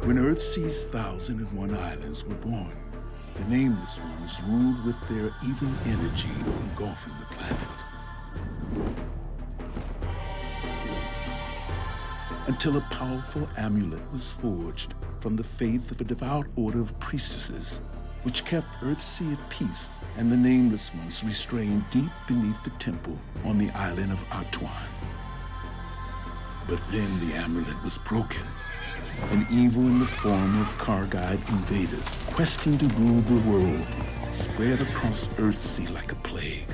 When Earthsea's 1,001 islands were born, the Nameless Ones ruled with their evil energy engulfing the planet. Until a powerful amulet was forged from the faith of a devout order of priestesses, which kept Earthsea at peace and the Nameless Ones restrained deep beneath the temple on the island of Atuan. But then the amulet was broken. An evil in the form of Kargide invaders questing to rule the world spread across Earthsea like a plague,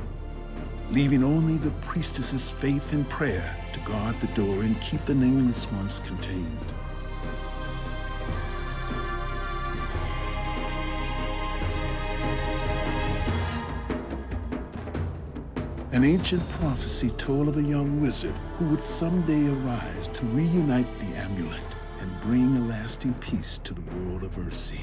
leaving only the priestesses' faith and prayer to guard the door and keep the Nameless Ones contained. An ancient prophecy told of a young wizard who would someday arise to reunite the amulet and bring a lasting peace to the world of Earthsea.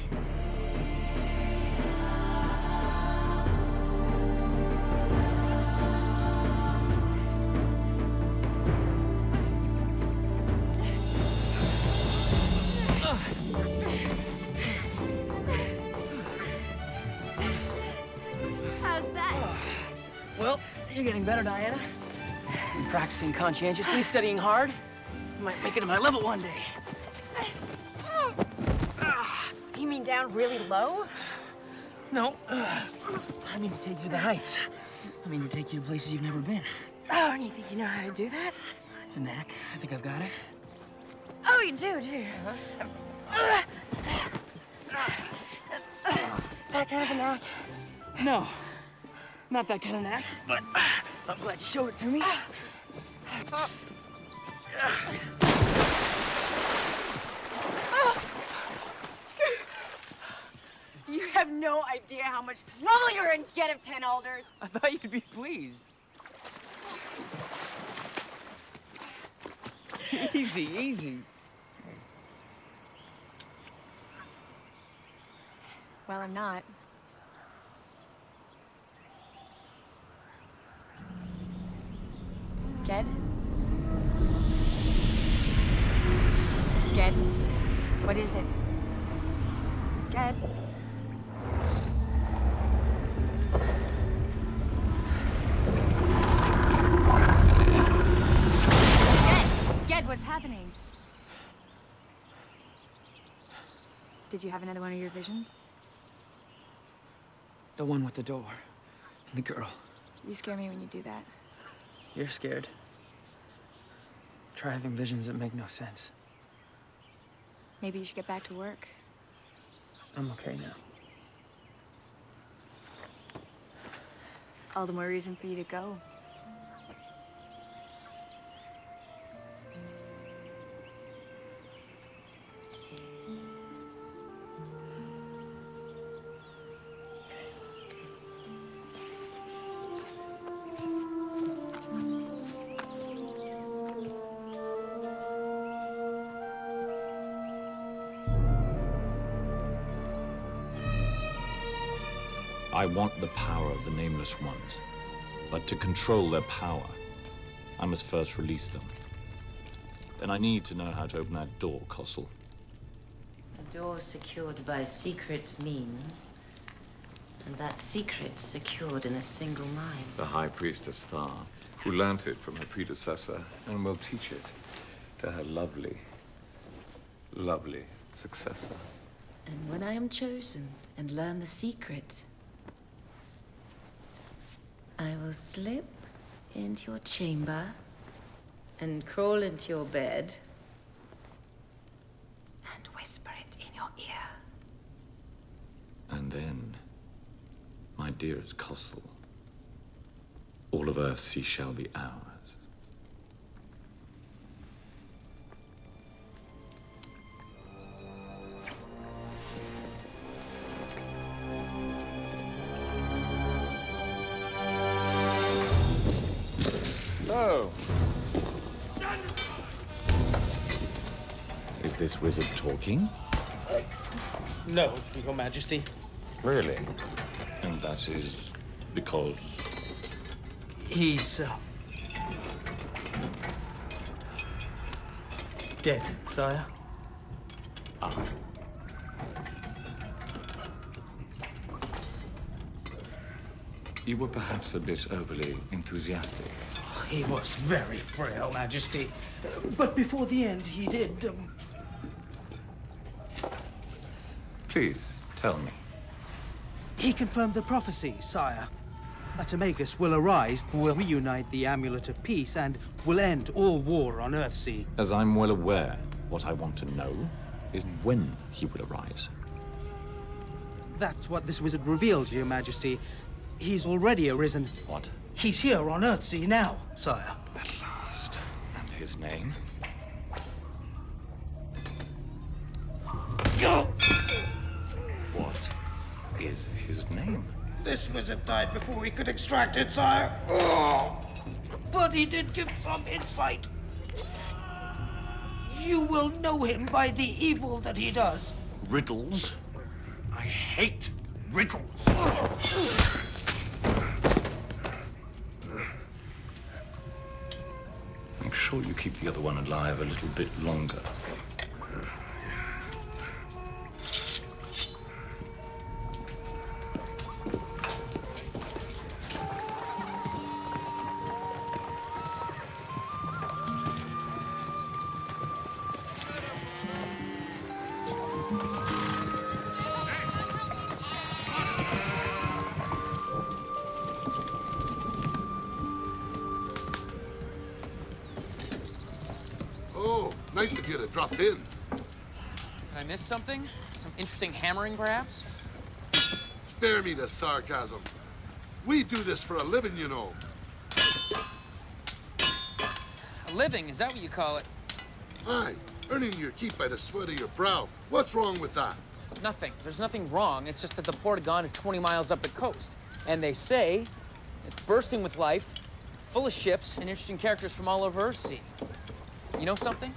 How's that? Well, you're getting better, Diana. I'm practicing conscientiously, studying hard. I might make it to my level one day. You mean down really low? No. I mean to take you to the heights. I mean to take you to places you've never been. Oh, and you think you know how to do that? It's a knack. I think I've got it. Oh, you do? That kind of a knack? No, not that kind of knack, but I'm glad you showed it to me. You have no idea how much trouble you're in, Get of 10 Alders. I thought you'd be pleased. Easy, easy. Well, I'm not. Ged? Ged? What is it? Ged? Ged, what's happening? Did you have another one of your visions? The one with the door. And the girl. You scare me when you do that. You're scared. Try having visions that make no sense. Maybe you should get back to work. I'm okay now. All the more reason for you to go. I want the power of the Nameless Ones. But to control their power, I must first release them. Then I need to know how to open that door, Kossel. A door secured by secret means, and that secret secured in a single mind. The High Priestess Thar, who learnt it from her predecessor and will teach it to her lovely, lovely successor. And when I am chosen and learn the secret, I will slip into your chamber and crawl into your bed and whisper it in your ear. And then, my dearest Kossel, all of Earthsea shall be ours. So, Is this wizard talking? No, Your Majesty. really? And that is because... He's, dead, sire. You were perhaps a bit overly enthusiastic. He was very frail, Majesty. But before the end, he did, Please, tell me. He confirmed the prophecy, sire. A Timagus will arise, will reunite the Amulet of Peace, and will end all war on Earthsea. As I'm well aware, what I want to know is when he will arise. That's what this wizard revealed, Your Majesty. He's already arisen. What? He's here on Earthsea now, sire. At last. And his name? What is his name? This wizard died before he could extract it, sire. But he did give some insight. You will know him by the evil that he does. Riddles? I hate riddles. Make sure you keep the other one alive a little bit longer. Oh, nice of you to drop in. Did I miss something? Some interesting hammering, perhaps? Spare me the sarcasm. We do this for a living, you know. A living, is that what you call it? Aye, earning your keep by the sweat of your brow. What's wrong with that? Nothing. There's nothing wrong. It's just that the Portagon is 20 miles up the coast. And they say it's bursting with life, full of ships and interesting characters from all over Earthsea. You know something?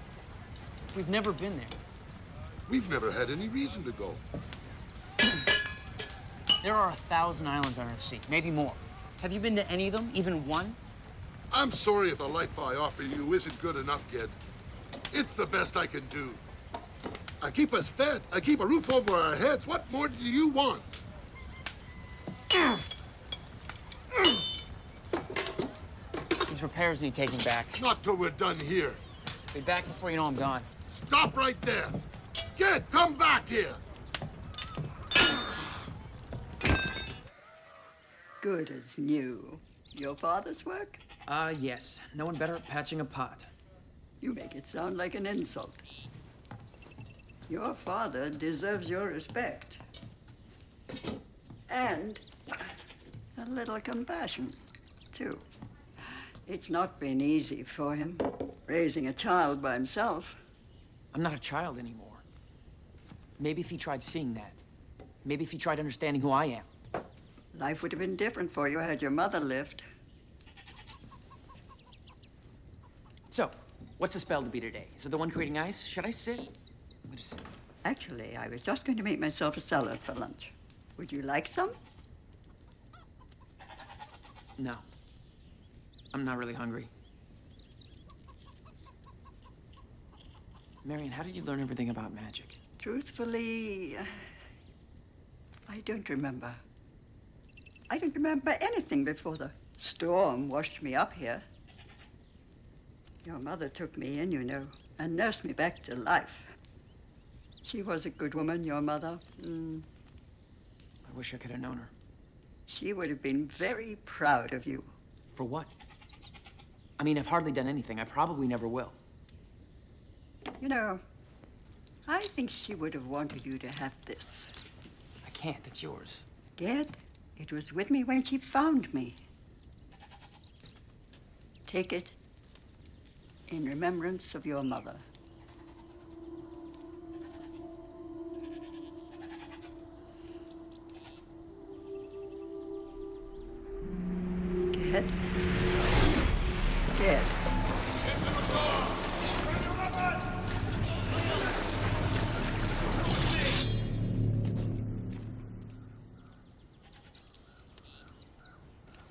We've never been there. We've never had any reason to go. There are 1,000 islands on Earthsea, maybe more. Have you been to any of them, even one? I'm sorry if the life I offer you isn't good enough, kid. It's the best I can do. I keep us fed. I keep a roof over our heads. What more do you want? These repairs need taking back. Not till we're done here. Be back before you know I'm gone. Stop right there. Kid, come back here. Good as new. Your father's work? Yes. No one better at patching a pot. You make it sound like an insult. Your father deserves your respect. And a little compassion, too. It's not been easy for him, raising a child by himself. I'm not a child anymore. Maybe if he tried seeing that. Maybe if he tried understanding who I am. Life would have been different for you had your mother lived. So, what's the spell to be today? Is it the one creating ice? Should I sit? Wait a second. Actually, I was just going to make myself a salad for lunch. Would you like some? No. I'm not really hungry. Marion, how did you learn everything about magic? Truthfully, I don't remember. I don't remember anything before the storm washed me up here. Your mother took me in, you know, and nursed me back to life. She was a good woman, your mother. I wish I could have known her. She would have been very proud of you. For what? I mean, I've hardly done anything. I probably never will. You know, I think she would have wanted you to have this. I can't. It's yours. Dad, it was with me when she found me. Take it in remembrance of your mother. Dad? Dad?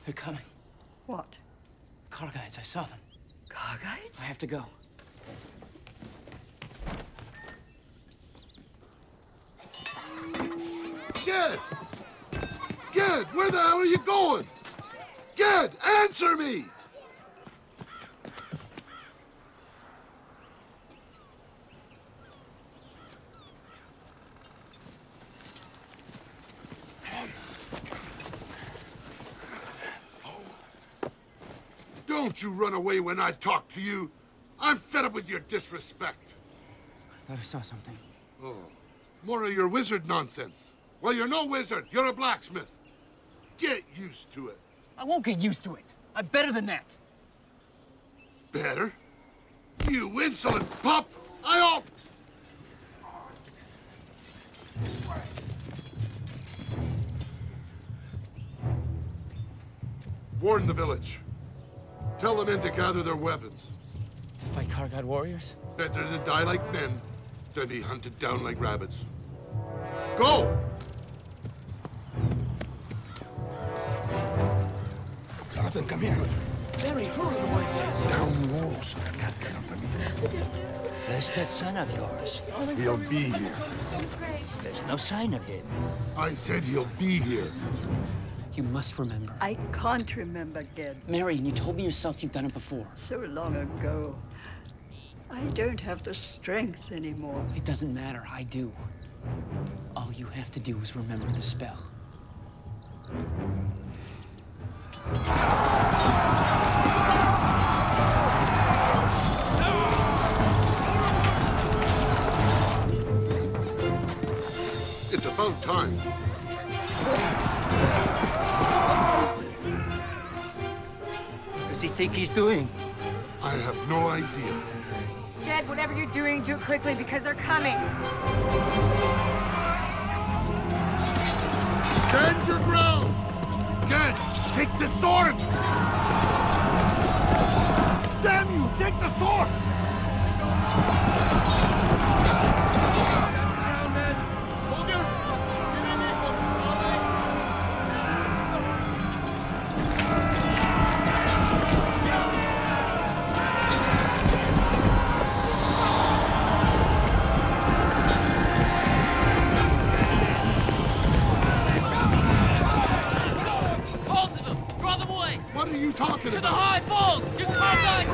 They're coming. What? Car guides, I saw them. Car guides? I have to go. Ged! Ged, where the hell are you going? Ged, answer me! Don't you run away when I talk to you. I'm fed up with your disrespect. I thought I saw something. Oh, more of your wizard nonsense. Well, you're no wizard. You're a blacksmith. Get used to it. I won't get used to it. I'm better than that. Better? You insolent pup! I hope... Warn the village. Tell the men to gather their weapons. To fight Kargad warriors? Better to die like men than be hunted down like rabbits. Go! Jonathan, come here. Very hurry, voices. Down walls. Got company. Where's that son of yours? He'll be here. There's no sign of him. I said he'll be here. You must remember. I can't remember, Ged. Marion, you told me yourself you've done it before. So long ago. I don't have the strength anymore. It doesn't matter. I do. All you have to do is remember the spell. It's about time. What does he think he's doing? I have no idea. Ged, whatever you're doing, do it quickly because they're coming. Stand your ground! Ged, take the sword! Damn you, take the sword! What are you talking To the about? high falls! Get the Kargad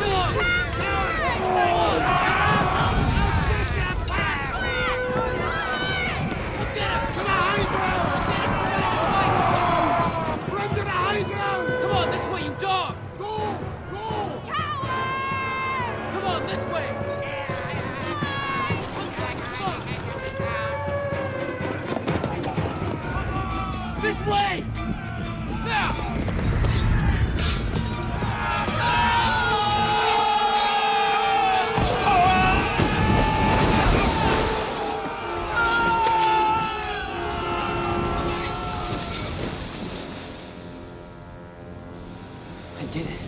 Run to the high ground! Come on, this way, you dogs! Go! Go! Come on, this way! This way! Now! I did it.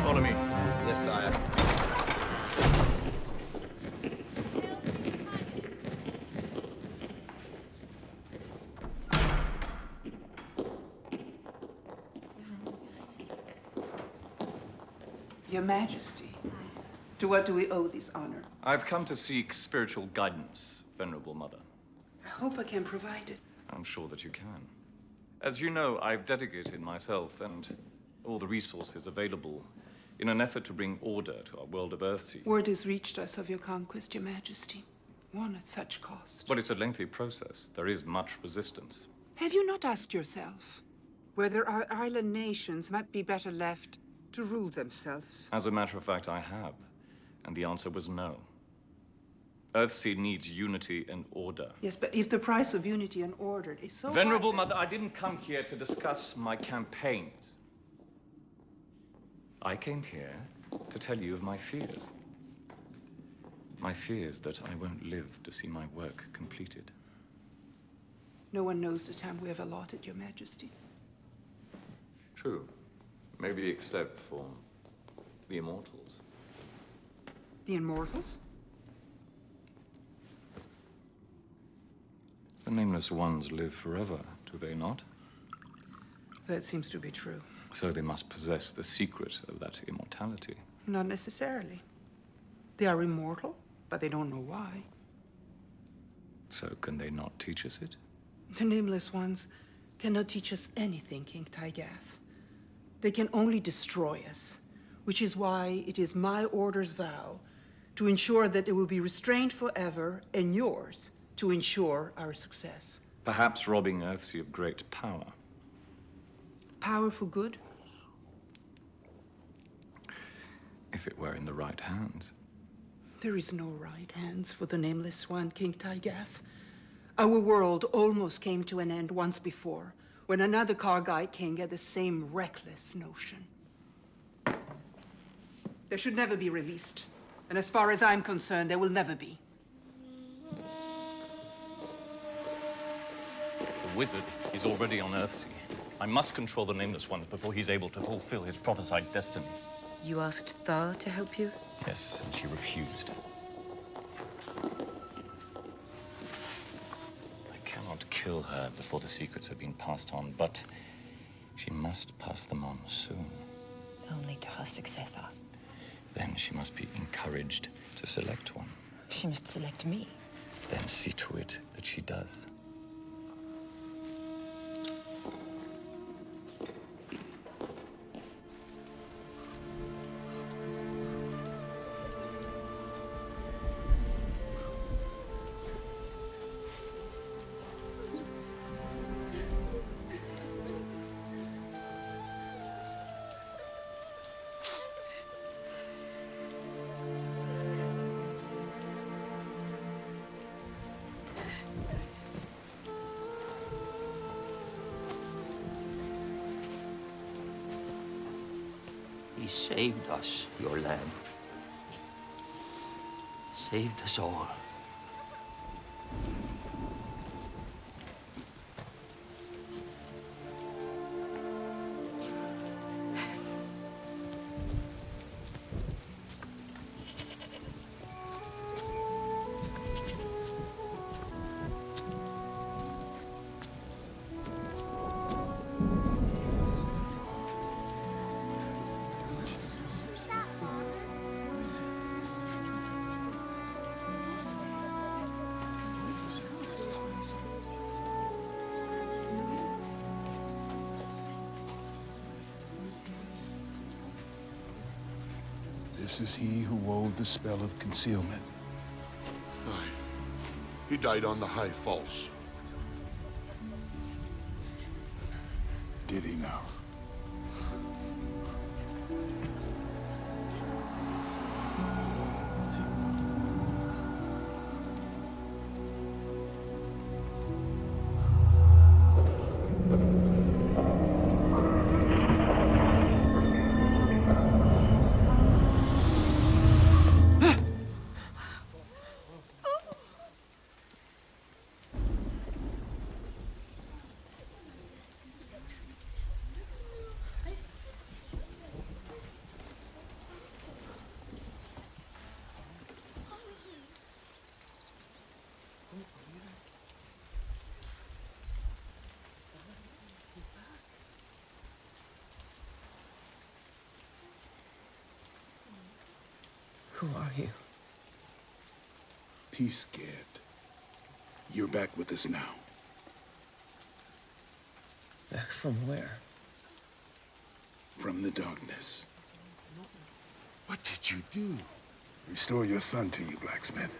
Follow me. Yes, sire. Your Majesty, to what do we owe this honor? I've come to seek spiritual guidance, Venerable Mother. I hope I can provide it. I'm sure that you can. As you know, I've dedicated myself and all the resources available in an effort to bring order to our world of Earthsea. Word has reached us of your conquest, Your Majesty. One at such cost. But it's a lengthy process. There is much resistance. Have you not asked yourself whether our island nations might be better left to rule themselves? As a matter of fact, I have. And the answer was no. Earthsea needs unity and order. Yes, but if the price of unity and order is so Venerable high... Mother, I didn't come here to discuss my campaigns. I came here to tell you of my fears. My fear is that I won't live to see my work completed. No one knows the time we have allotted, Your Majesty. True. Maybe except for the immortals. The immortals? The Nameless Ones live forever, do they not? That seems to be true. So they must possess the secret of that immortality. Not necessarily. They are immortal, but they don't know why. So can they not teach us it? The Nameless Ones cannot teach us anything, King Tygath. They can only destroy us, which is why it is my order's vow to ensure that they will be restrained forever, and yours to ensure our success. Perhaps robbing Earthsea of great power. Power for good? If it were in the right hands. There is no right hands for the Nameless One, King Tygath. Our world almost came to an end once before, when another Kargai king had the same reckless notion. They should never be released. And as far as I'm concerned, there will never be. The wizard is already on Earthsea. I must control the Nameless Ones before he's able to fulfill his prophesied destiny. You asked Thar to help you? Yes, and she refused. I cannot kill her before the secrets have been passed on, but she must pass them on soon. Only to her successor. Then she must be encouraged to select one. She must select me. Then see to it that she does. He saved us, your lad. Saved us all. This is he who wove the spell of concealment. Aye. He died on the High Falls. Did he now? Who are you? Peace scared. You're back with us now. Back from where? From the darkness. What did you do? Restore your son to you, blacksmith.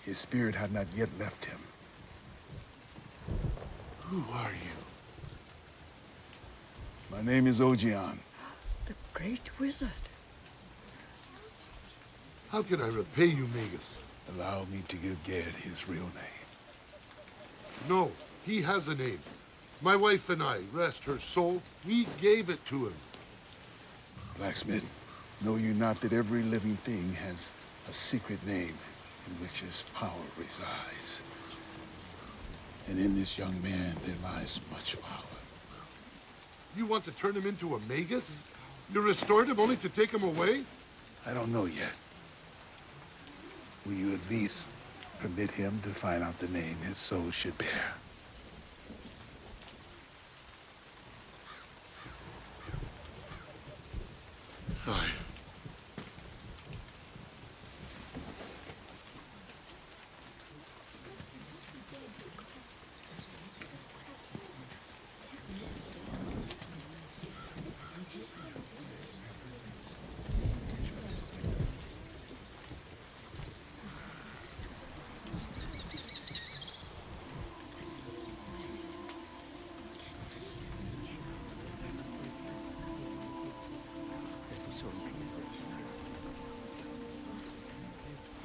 His spirit had not yet left him. Who are you? My name is Ogion. The great wizard. How can I repay you, Magus? Allow me to give Ged his real name. No, he has a name. My wife and I, rest her soul, we gave it to him. Blacksmith, know you not that every living thing has A secret name in which his power resides. And in this young man there lies much power. You want to turn him into a magus? You restored him only to take him away? I don't know yet. Will you at least permit him to find out the name his soul should bear? Aye.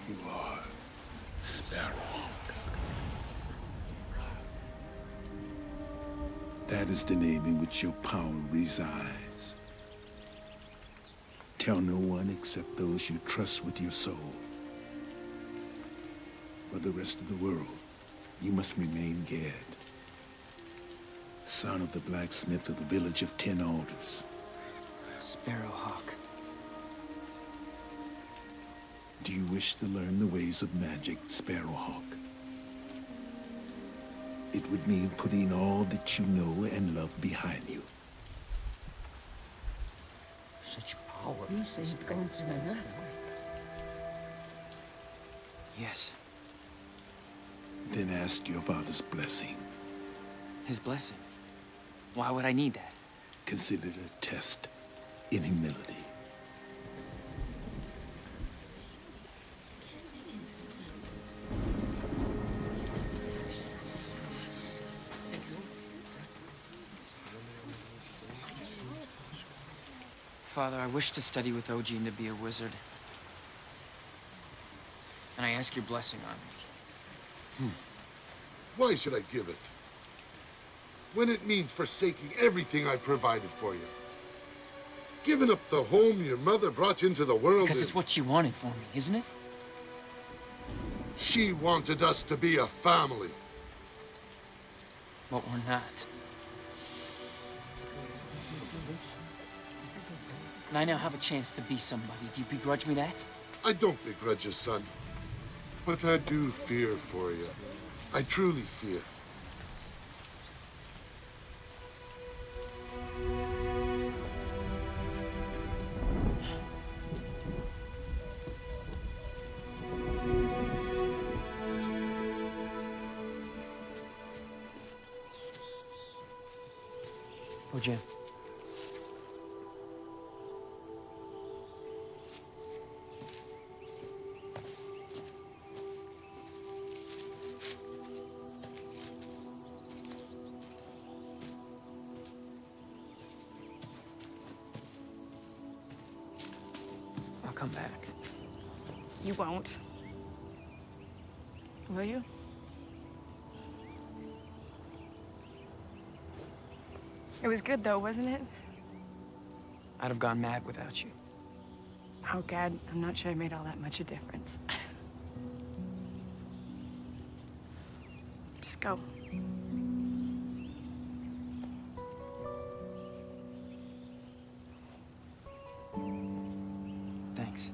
You are Sparrowhawk. That is the name in which your power resides. Tell no one except those you trust with your soul. For the rest of the world, you must remain Gad, son of the blacksmith of the village of 10 Alders. Sparrowhawk. Do you wish to learn the ways of magic, Sparrowhawk? It would mean putting all that you know and love behind you. Such power. You saved gods and an earthquake. Yes. Then ask your father's blessing. His blessing? Why would I need that? Consider it a test in humility. Father, I wish to study with OG and to be a wizard. And I ask your blessing on me. Why should I give it? When it means forsaking everything I provided for you. Giving up the home your mother brought you into the world. Because it's what she wanted for me, isn't it? She wanted us to be a family. But we're not. And I now have a chance to be somebody. Do you begrudge me that? I don't begrudge you, son. But I do fear for you. I truly fear. Oh, Jim. I'll come back. You won't. Will you? It was good, though, wasn't it? I'd have gone mad without you. Oh, Gad, I'm not sure I made all that much a difference. Just go. Thanks.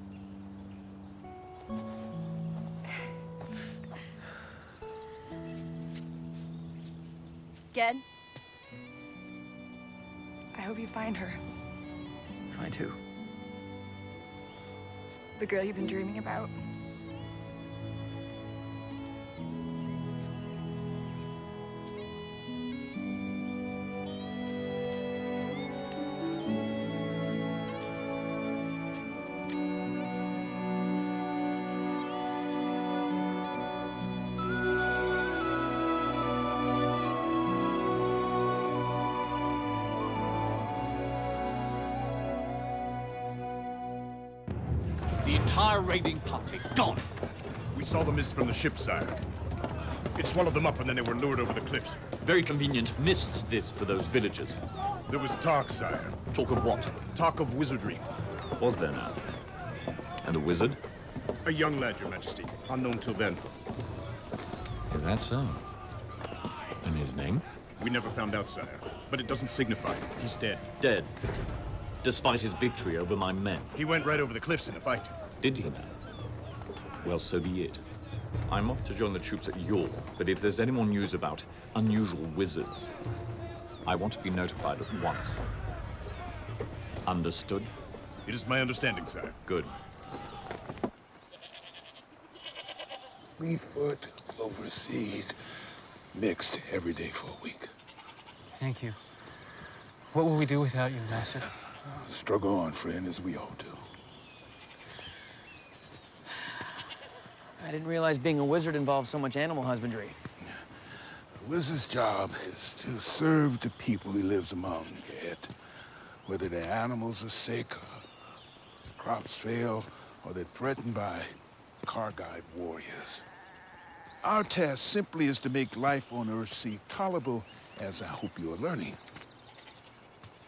Gad? I hope you find her. Find who? The girl you've been dreaming about. The entire raiding party, gone. We saw the mist from the ship, sire. It swallowed them up and then they were lured over the cliffs. Very convenient missed this for those villagers. There was talk, sire. Talk of what? Talk of wizardry. Was there now? And a wizard? A young lad, Your Majesty. Unknown till then. Is that so? And his name? We never found out, sire. But it doesn't signify. He's dead. Dead. Despite his victory over my men. He went right over the cliffs in a fight. Did he now? Well, so be it. I'm off to join the troops at York, but if there's any more news about unusual wizards, I want to be notified at once. Understood? It is my understanding, sire. Good. Fleetfoot, overseed, mixed every day for a week. Thank you. What will we do without you, Master? Struggle on, friend, as we all do. I didn't realize being a wizard involved so much animal husbandry. The wizard's job is to serve the people he lives among, yet whether the animals are sick, crops fail, or they're threatened by Kargite warriors. Our task simply is to make life on Earthsea tolerable, as I hope you are learning.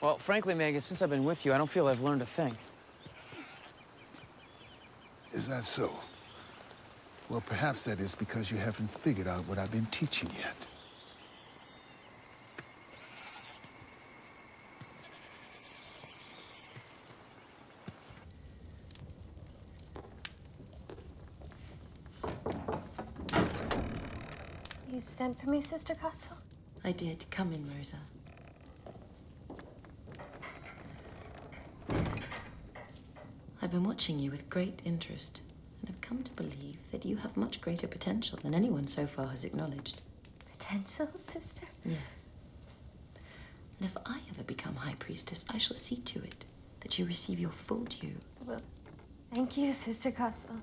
Well, frankly, Magus, since I've been with you, I don't feel I've learned a thing. Is that so? Well, perhaps that is because you haven't figured out what I've been teaching yet. You sent for me, Sister Castle? I did. Come in, Rosa. I've been watching you with great interest, and have come to believe that you have much greater potential than anyone so far has acknowledged. Potential, Sister? Yes. And if I ever become High Priestess, I shall see to it that you receive your full due. Well, thank you, Sister Castle.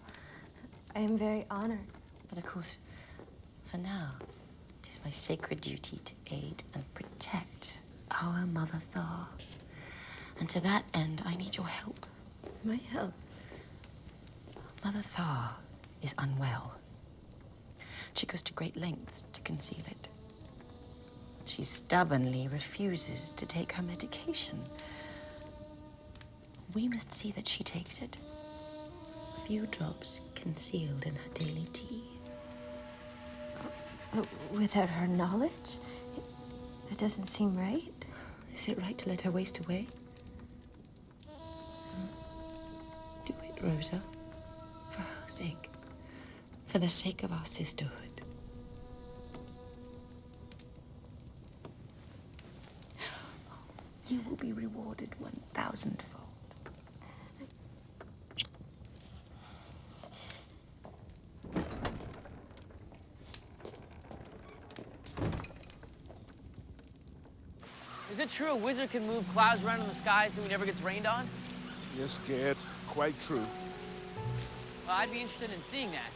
I am very honored. But of course, for now, it is my sacred duty to aid and protect our Mother Thar. And to that end, I need your help. My help? Mother Thar is unwell. She goes to great lengths to conceal it. She stubbornly refuses to take her medication. We must see that she takes it. A few drops concealed in her daily tea. Without her knowledge? It doesn't seem right. Is it right to let her waste away? Do it, Rosa. For her sake. For the sake of our sisterhood. You will be rewarded 1,000-fold. Is it true a wizard can move clouds around in the sky so he never gets rained on? Yes, Gad, quite true. Well, I'd be interested in seeing that.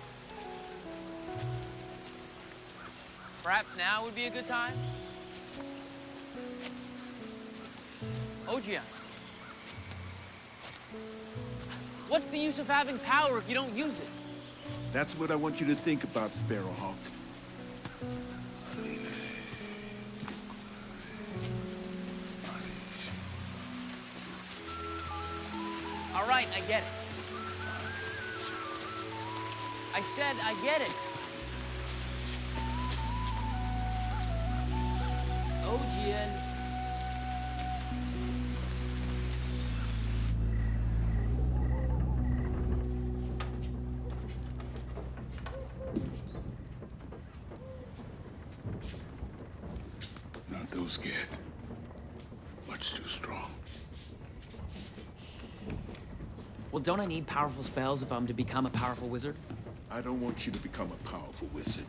Perhaps now would be a good time? Ogion. What's the use of having power if you don't use it? That's what I want you to think about, Sparrowhawk. All right, I get it. I said I get it. Ogion. Not those, Gad. Much too strong. Well, don't I need powerful spells if I'm to become a powerful wizard? I don't want you to become a powerful wizard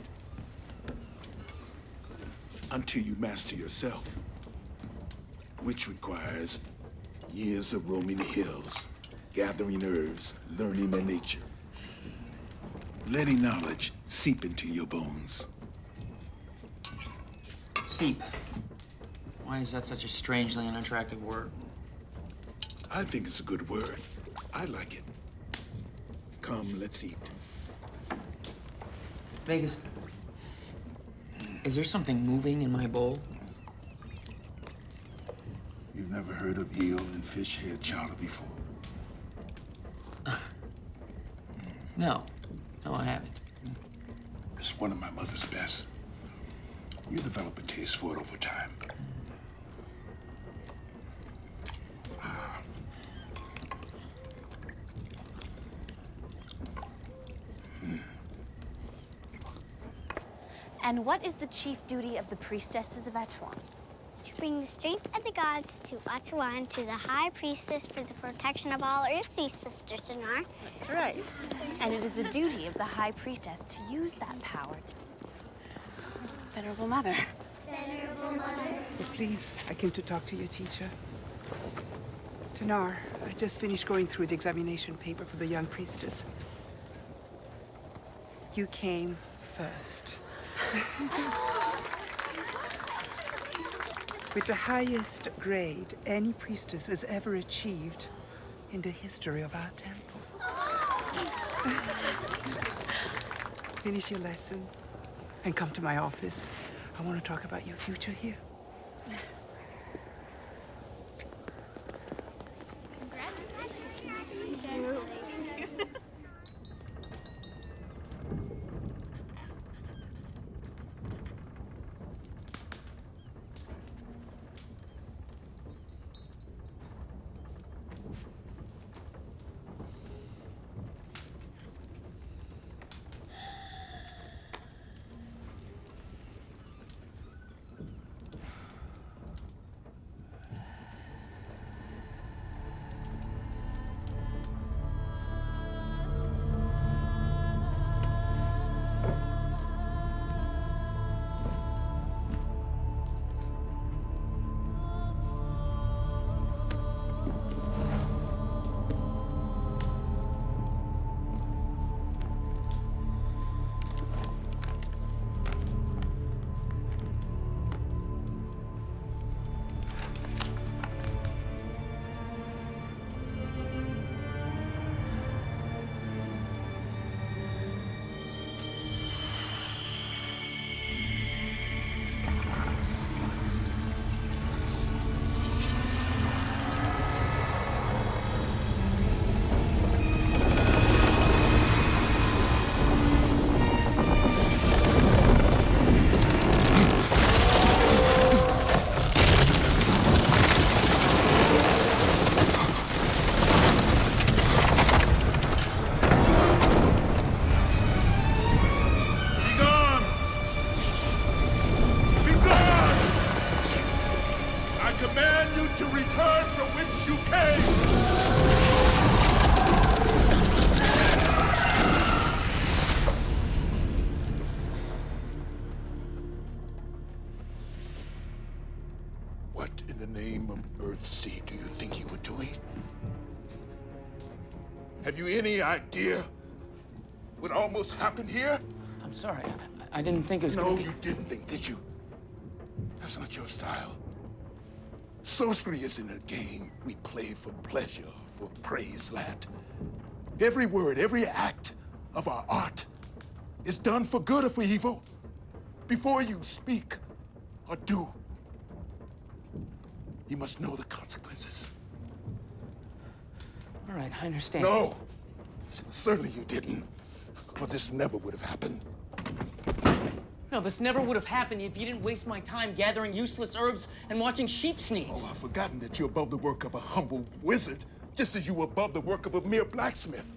until you master yourself, which requires years of roaming the hills, gathering herbs, learning the nature, letting knowledge seep into your bones. Seep. Why is that such a strangely unattractive word? I think it's a good word. I like it. Come, let's eat. Vegas, is there something moving in my bowl? You've never heard of eel and fish head chowder before? No. No, I haven't. It's one of my mother's best. You develop a taste for it over time. And what is the chief duty of the priestesses of Atuan? To bring the strength of the gods to Atuan, to the High Priestess for the protection of all Earthsea, Sister Dinar. That's right. And it is the duty of the High Priestess to use that power to... Venerable Mother. Venerable Mother. Please, I came to talk to your teacher. Dinar, I just finished going through the examination paper for the young priestess. You came first. With the highest grade any priestess has ever achieved in the history of our temple. Finish your lesson and come to my office. I want to talk about your future here. Earthsea do you think you were doing? Have you any idea what almost happened here? I'm sorry. I didn't think it was No, you didn't think, did you? That's not your style. Sorcery isn't a game we play for pleasure, for praise, lad. Every word, every act of our art is done for good or for evil. Before you speak or do, you must know the consequences. All right, I understand. No, certainly you didn't. Or this never would have happened. No, this never would have happened if you didn't waste my time gathering useless herbs and watching sheep sneeze. Oh, I've forgotten that you're above the work of a humble wizard, just as you were above the work of a mere blacksmith.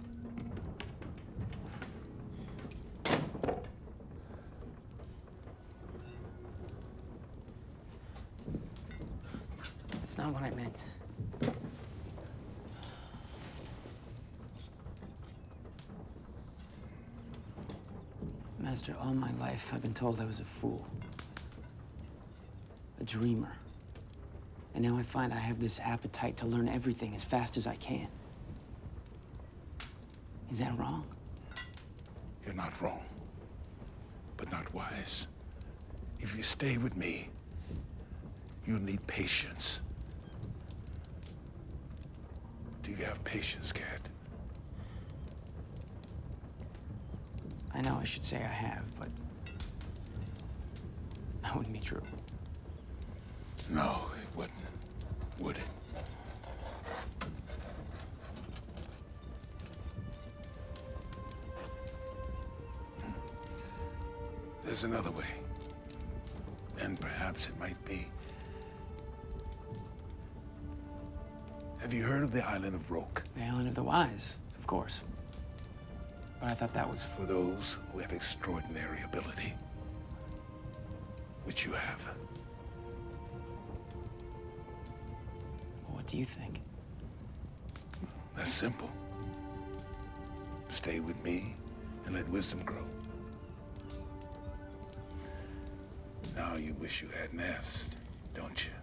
That's not what I meant. Master, all my life I've been told I was a fool. A dreamer. And now I find I have this appetite to learn everything as fast as I can. Is that wrong? You're not wrong, but not wise. If you stay with me, you'll need patience. Do you have patience, Cat? I know I should say I have, but that wouldn't be true. No, it wouldn't, would it? There's another way. And perhaps it might be... Have you heard of the island of Roke? The Island of the Wise, of course. But I thought that was... For those who have extraordinary ability. Which you have. What do you think? That's simple. Stay with me and let wisdom grow. Now you wish you hadn't asked, don't you?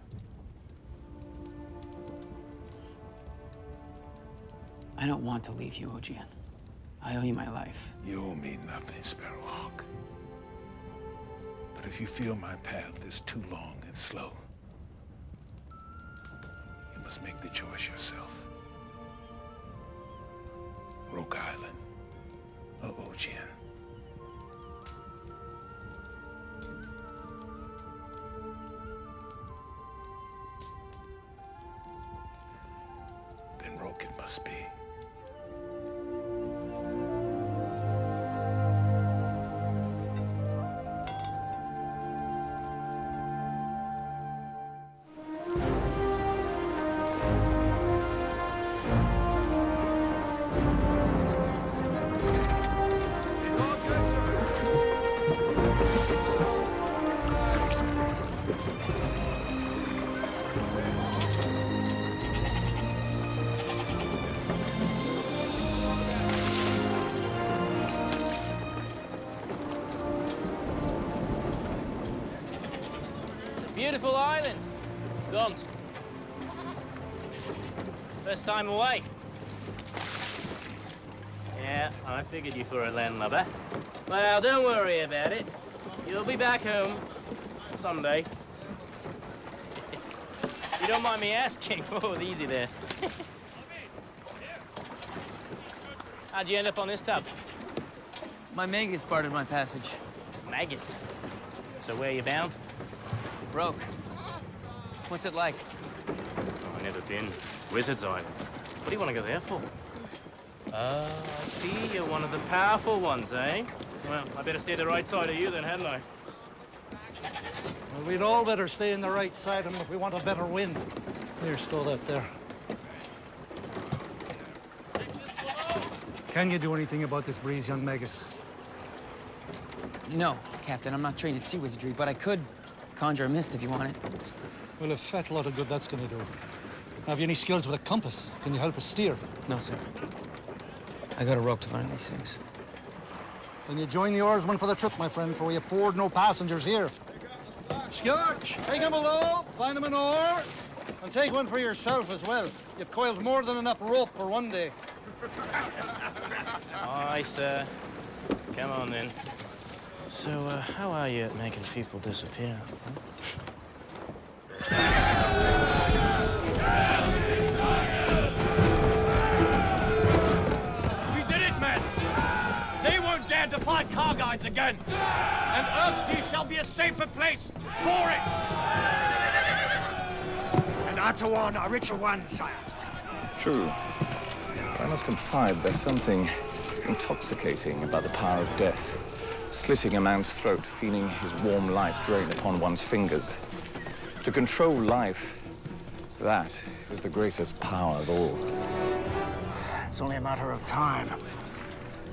I don't want to leave you, Ojian. I owe you my life. You owe me nothing, Sparrowhawk. But if you feel my path is too long and slow, you must make the choice yourself. Roke Island or Ojian. Then Roke it must be. Beautiful island. Gaunt. First time away. Yeah, I figured you for a landlubber. Well, don't worry about it. You'll be back home someday. You don't mind me asking? Oh, easy there. How'd you end up on this tub? My Magus parted my passage. Magus? So where you bound? Roke. What's it like? Oh, I've never been. Wizard's Island. What do you want to go there for? I see. You're one of the powerful ones, eh? Well, I better stay the right side of you then, hadn't I? Well, we'd all better stay in the right side of him if we want a better wind. Here, stow that there. Can you do anything about this breeze, young Magus? No, Captain. I'm not trained at sea wizardry, but I could conjure a mist if you want it. Well, a fat lot of good that's gonna do. Have you any skills with a compass? Can you help us steer? No, sir. I got a rope to learn these things. Then you join the oarsmen for the trip, my friend, for we afford no passengers here. Scotch, take him below, find him an oar, and take one for yourself as well. You've coiled more than enough rope for one day. Aye, sir. Come on, then. So, how are you at making people disappear? We did it, men! They won't dare defy car guides again! And Earthsea shall be a safer place for it! And Atawan, a richer one, sire. True. I must confide, there's something intoxicating about the power of death. Slitting a man's throat, feeling his warm life drain upon one's fingers. To control life, that is the greatest power of all. It's only a matter of time,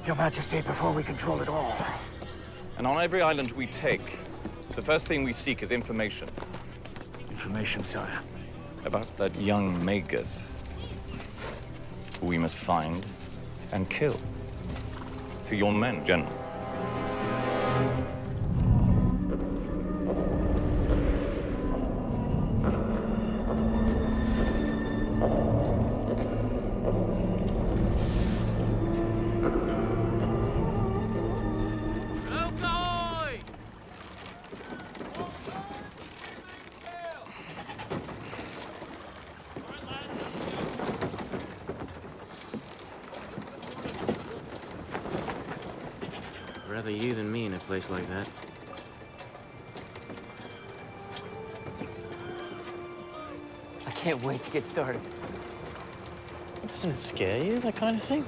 Your Majesty, before we control it all. And on every island we take, the first thing we seek is information. Information, sire. About that young Magus, who we must find and kill. To your men, General. Rather you than me in a place like that. I can't wait to get started. Doesn't it scare you, that kind of thing?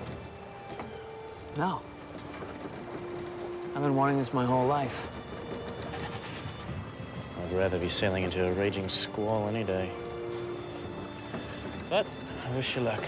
No. I've been wanting this my whole life. I'd rather be sailing into a raging squall any day. But I wish you luck.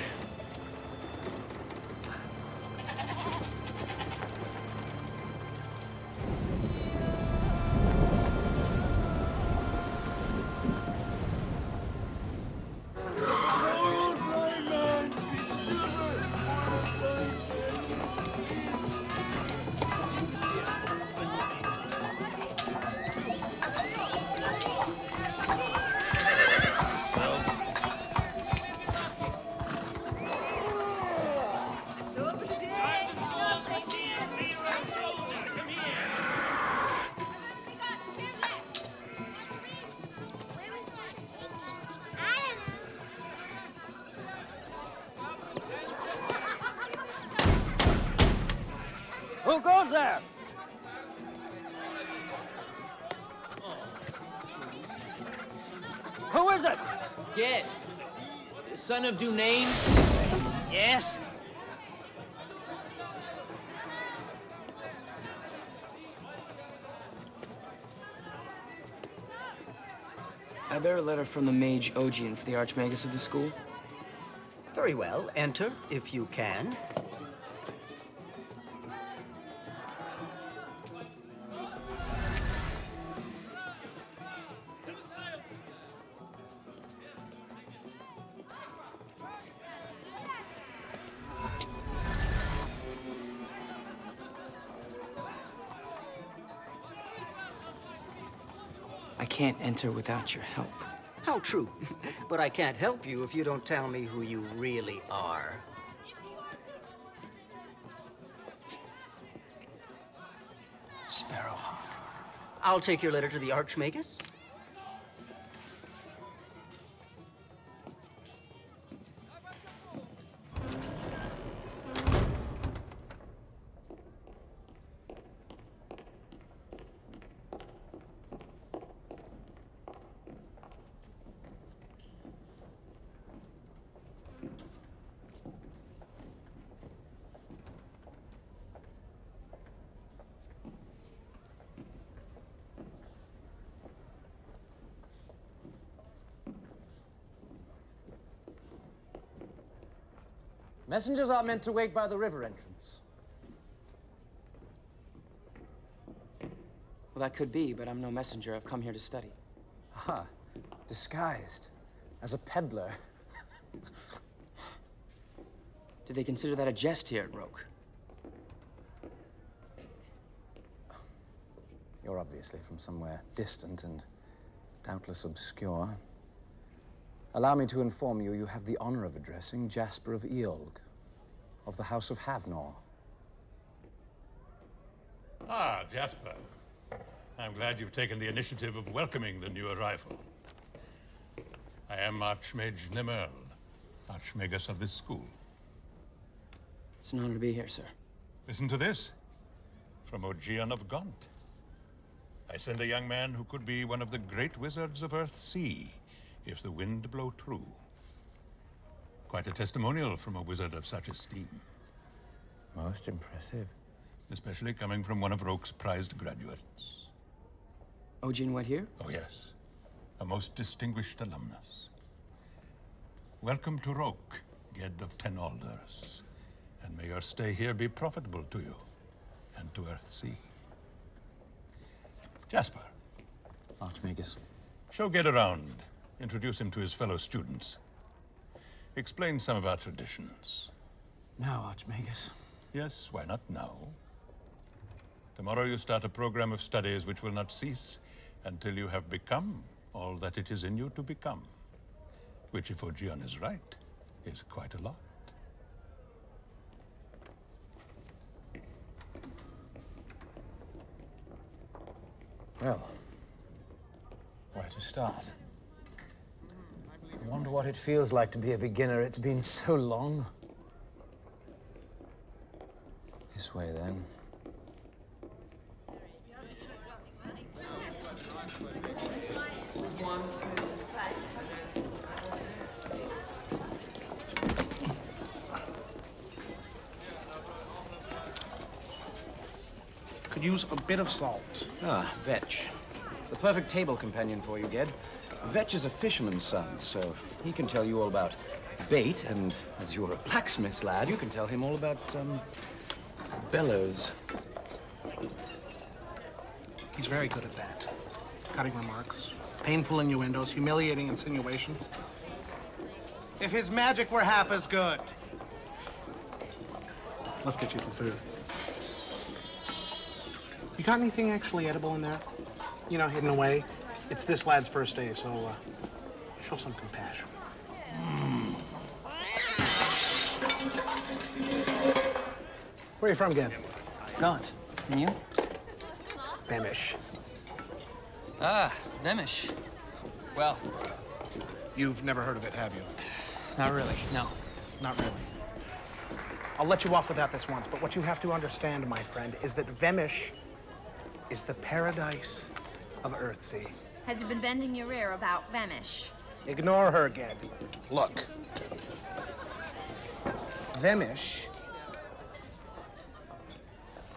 Who goes there? Who is it? Ged, son of Dunain? Yes? I bear a letter from the mage Ogian for the Archmagus of the school. Very well. Enter, if you can. I can't enter without your help. How true. But I can't help you if you don't tell me who you really are. Sparrowhawk. I'll take your letter to the Archmagus. Messengers are meant to wait by the river entrance. Well, that could be, but I'm no messenger. I've come here to study. Aha, disguised as a peddler. Do they consider that a jest here at Roke? You're obviously from somewhere distant and doubtless obscure. Allow me to inform you, you have the honor of addressing Jasper of Eolg, of the House of Havnor. Ah, Jasper. I'm glad you've taken the initiative of welcoming the new arrival. I am Archmage Nemerl, Archmagus of this school. It's an honor to be here, sir. Listen to this. From Ogian of Gaunt. I send a young man who could be one of the great wizards of Earthsea, if the wind blow true. Quite a testimonial from a wizard of such esteem. Most impressive. Especially coming from one of Roke's prized graduates. Ogian what here? Oh, yes. A most distinguished alumnus. Welcome to Roke, Ged of 10 Alders. And may your stay here be profitable to you and to Earthsea. Jasper. Archmagus. Show Ged around. Introduce him to his fellow students. Explain some of our traditions. Now, Archmagus. Yes, why not now? Tomorrow you start a program of studies which will not cease until you have become all that it is in you to become. Which, if Ogian is right, is quite a lot. Well, where to start? I wonder what it feels like to be a beginner. It's been so long. This way, then. Could use a bit of salt. Ah, vetch. The perfect table companion for you, Ged. Vetch is a fisherman's son, so he can tell you all about bait, and as you're a blacksmith's lad, you can tell him all about, bellows. He's very good at that. Cutting remarks, painful innuendos, humiliating insinuations. If his magic were half as good. Let's get you some food. You got anything actually edible in there? You know, hidden away? It's this lad's first day, so show some compassion. Where are you from again? Gaunt. And you? Beamish. Ah, Beamish. Well, you've never heard of it, have you? Not really, no. Not really. I'll let you off without this once, but what you have to understand, my friend, is that Beamish is the paradise of Earthsea. Has you been bending your ear about Vemish? Ignore her, Ged. Look. Vemish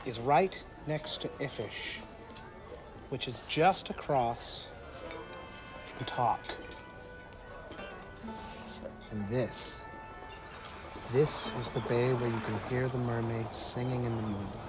is right next to Iffish, which is just across from Talk. And this is the bay where you can hear the mermaids singing in the moonlight.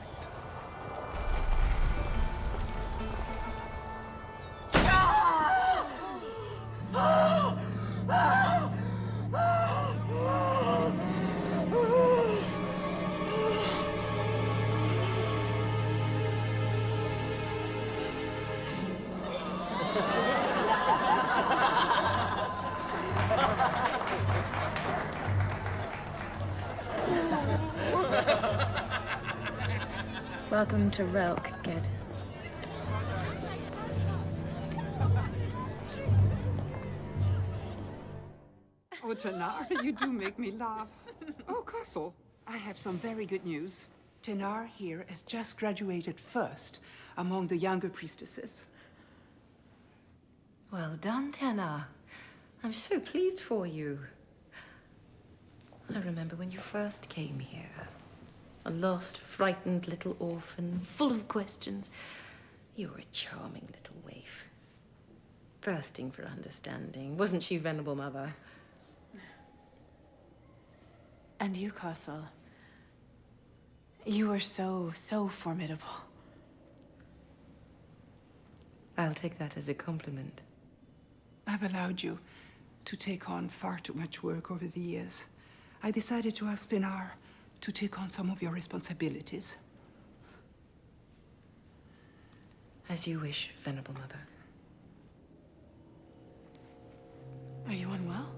Welcome to Relk, Ged. Oh, Tenar, you do make me laugh. Oh, Castle, I have some very good news. Tenar here has just graduated first among the younger priestesses. Well done, Tenar. I'm so pleased for you. I remember when you first came here. A lost, frightened little orphan, full of questions. You were a charming little waif. Thirsting for understanding. Wasn't she, Venerable Mother? And you, Castle. You were so formidable. I'll take that as a compliment. I've allowed you to take on far too much work over the years. I decided to ask Tenar to take on some of your responsibilities. As you wish, Venerable Mother. Are you unwell?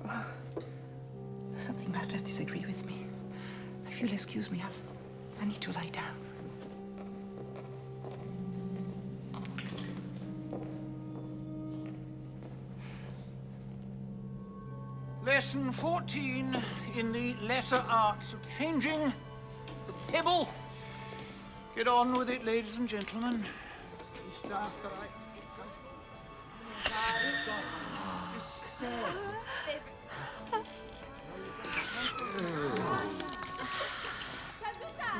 Oh, something must have disagreed with me. If you'll excuse me, I need to lie down. Lesson 14 in the lesser arts of changing. The pebble. Get on with it, ladies and gentlemen.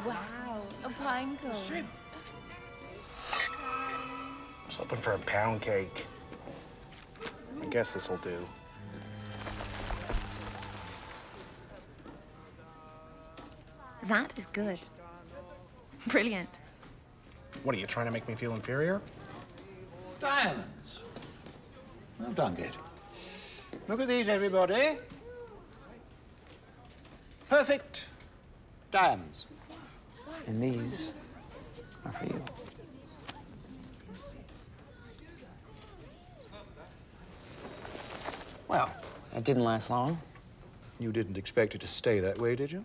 Wow, a pine cone. I was hoping for a pound cake. I guess this'll do. That is good. Brilliant. What, are you trying to make me feel inferior? Diamonds. Well done, Ged. Look at these, everybody. Perfect diamonds. And these are for you. Well, that didn't last long. You didn't expect it to stay that way, did you?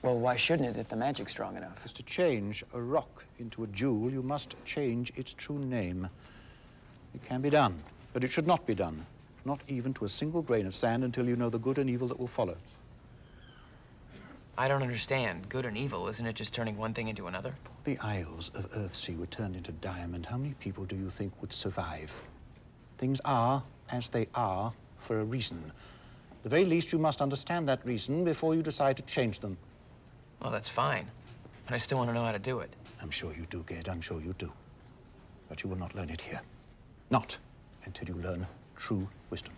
Well, why shouldn't it if the magic's strong enough? Because to change a rock into a jewel, you must change its true name. It can be done, but it should not be done. Not even to a single grain of sand until you know the good and evil that will follow. I don't understand. Good and evil, isn't it just turning one thing into another? If the Isles of Earthsea were turned into diamond, how many people do you think would survive? Things are as they are for a reason. At the very least, you must understand that reason before you decide to change them. Well, that's fine. But I still want to know how to do it. I'm sure you do, Ged. I'm sure you do. But you will not learn it here. Not until you learn true wisdom.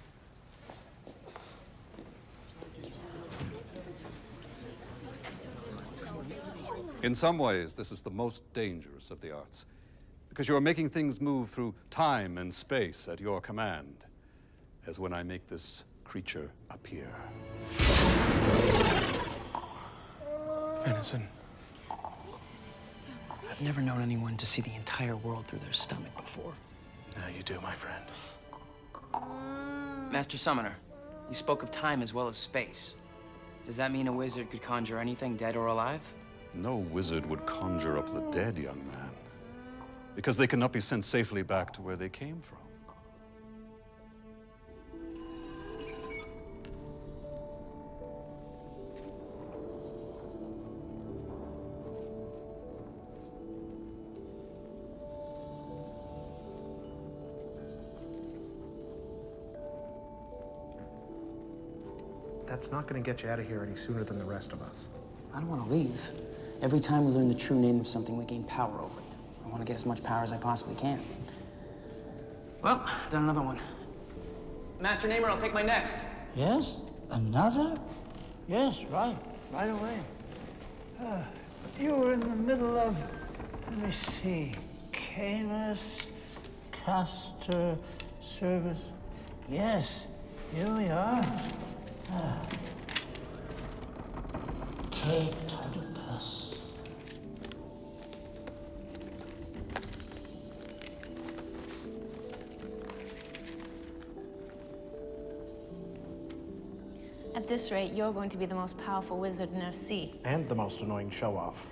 In some ways, this is the most dangerous of the arts, because you are making things move through time and space at your command, as when I make this creature appear. Venison. I've never known anyone to see the entire world through their stomach before. Now you do, my friend. Master Summoner, you spoke of time as well as space. Does that mean a wizard could conjure anything, dead or alive? No wizard would conjure up the dead, young man, because they cannot be sent safely back to where they came from. That's not going to get you out of here any sooner than the rest of us. I don't want to leave. Every time we learn the true name of something, we gain power over it. I want to get as much power as I possibly can. Well, done another one. Master Namer, I'll take my next. Yes? Another? Yes, right away. You were in the middle of, let me see, Canis, Castor, Service. Yes, here we are. K. Tardipus. At this rate, you're going to be the most powerful wizard in Earthsea. And the most annoying show-off.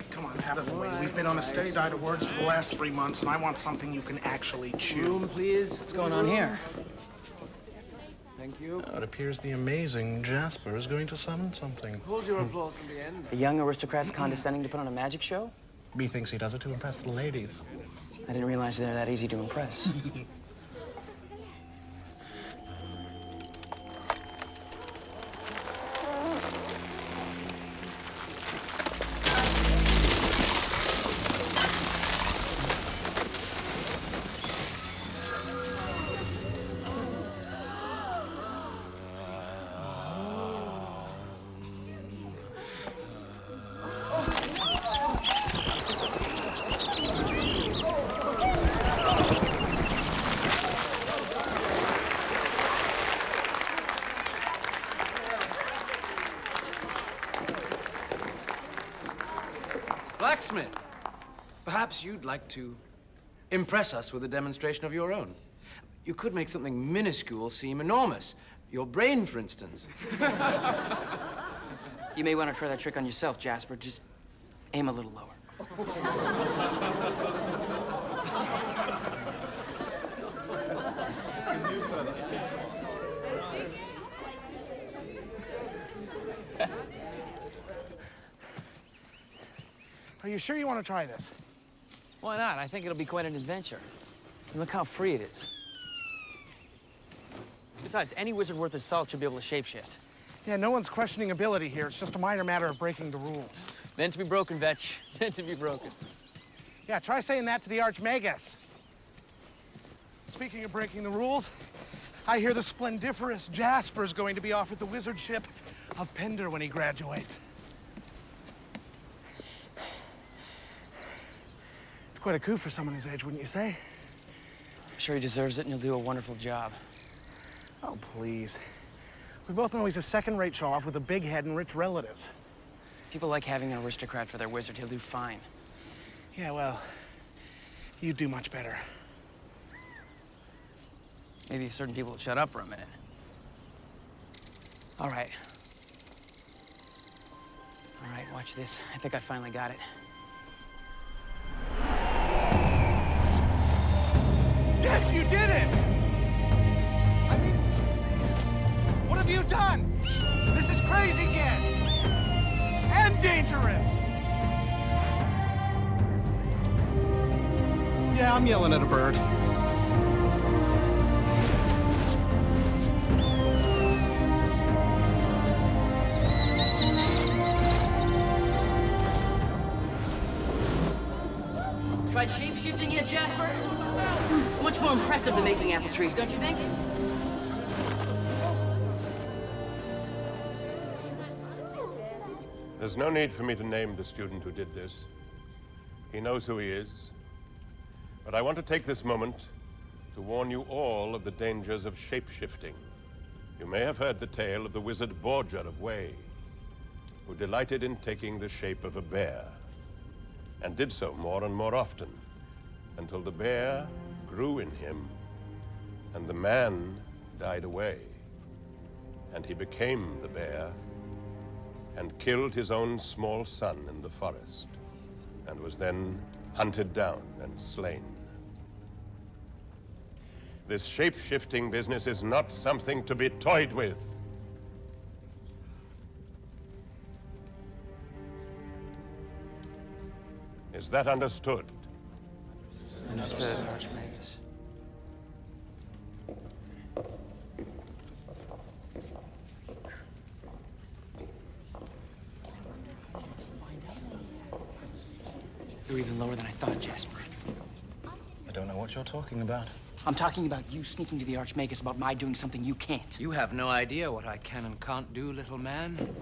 Come on, out of the way. We've been on a steady diet of words for the last 3 months, and I want something you can actually chew. Room, please. What's going on here? Thank you. It appears the amazing Jasper is going to summon something. Hold your applause to the end. A young aristocrat's condescending to put on a magic show? B thinks he does it to impress the ladies. I didn't realize they're that easy to impress. Blacksmith, perhaps you'd like to impress us with a demonstration of your own. You could make something minuscule seem enormous. Your brain, for instance. You may want to try that trick on yourself, Jasper. Just aim a little lower. Are you sure you want to try this? Why not? I think it'll be quite an adventure. And look how free it is. Besides, any wizard worth his salt should be able to shapeshift. Yeah, no one's questioning ability here. It's just a minor matter of breaking the rules. Meant to be broken, Vetch. Meant to be broken. Yeah, try saying that to the Archmagus. Speaking of breaking the rules, I hear the splendiferous Jasper's going to be offered the wizardship of Pender when he graduates. It's quite a coup for someone his age, wouldn't you say? I'm sure he deserves it, and he'll do a wonderful job. Oh, please. We both know he's a second-rate show-off with a big head and rich relatives. People like having an aristocrat for their wizard. He'll do fine. Yeah, well, you'd do much better. Maybe if certain people would shut up for a minute. All right. All right, watch this. I think I finally got it. Yes, you did it! I mean, what have you done? This is crazy again. And dangerous. Yeah, I'm yelling at a bird. tried shape-shifting yet, Jasper? It's much more impressive than making apple trees, don't you think? There's no need for me to name the student who did this. He knows who he is. But I want to take this moment to warn you all of the dangers of shape-shifting. You may have heard the tale of the wizard Borgia of Way, who delighted in taking the shape of a bear, and did so more and more often, until the bear grew in him, and the man died away, and he became the bear, and killed his own small son in the forest, and was then hunted down and slain. This shape-shifting business is not something to be toyed with. Is that understood? Understood, Archmagus. You're even lower than I thought, Jasper. I don't know what you're talking about. I'm talking about you sneaking to the Archmagus about my doing something you can't. You have no idea what I can and can't do, little man.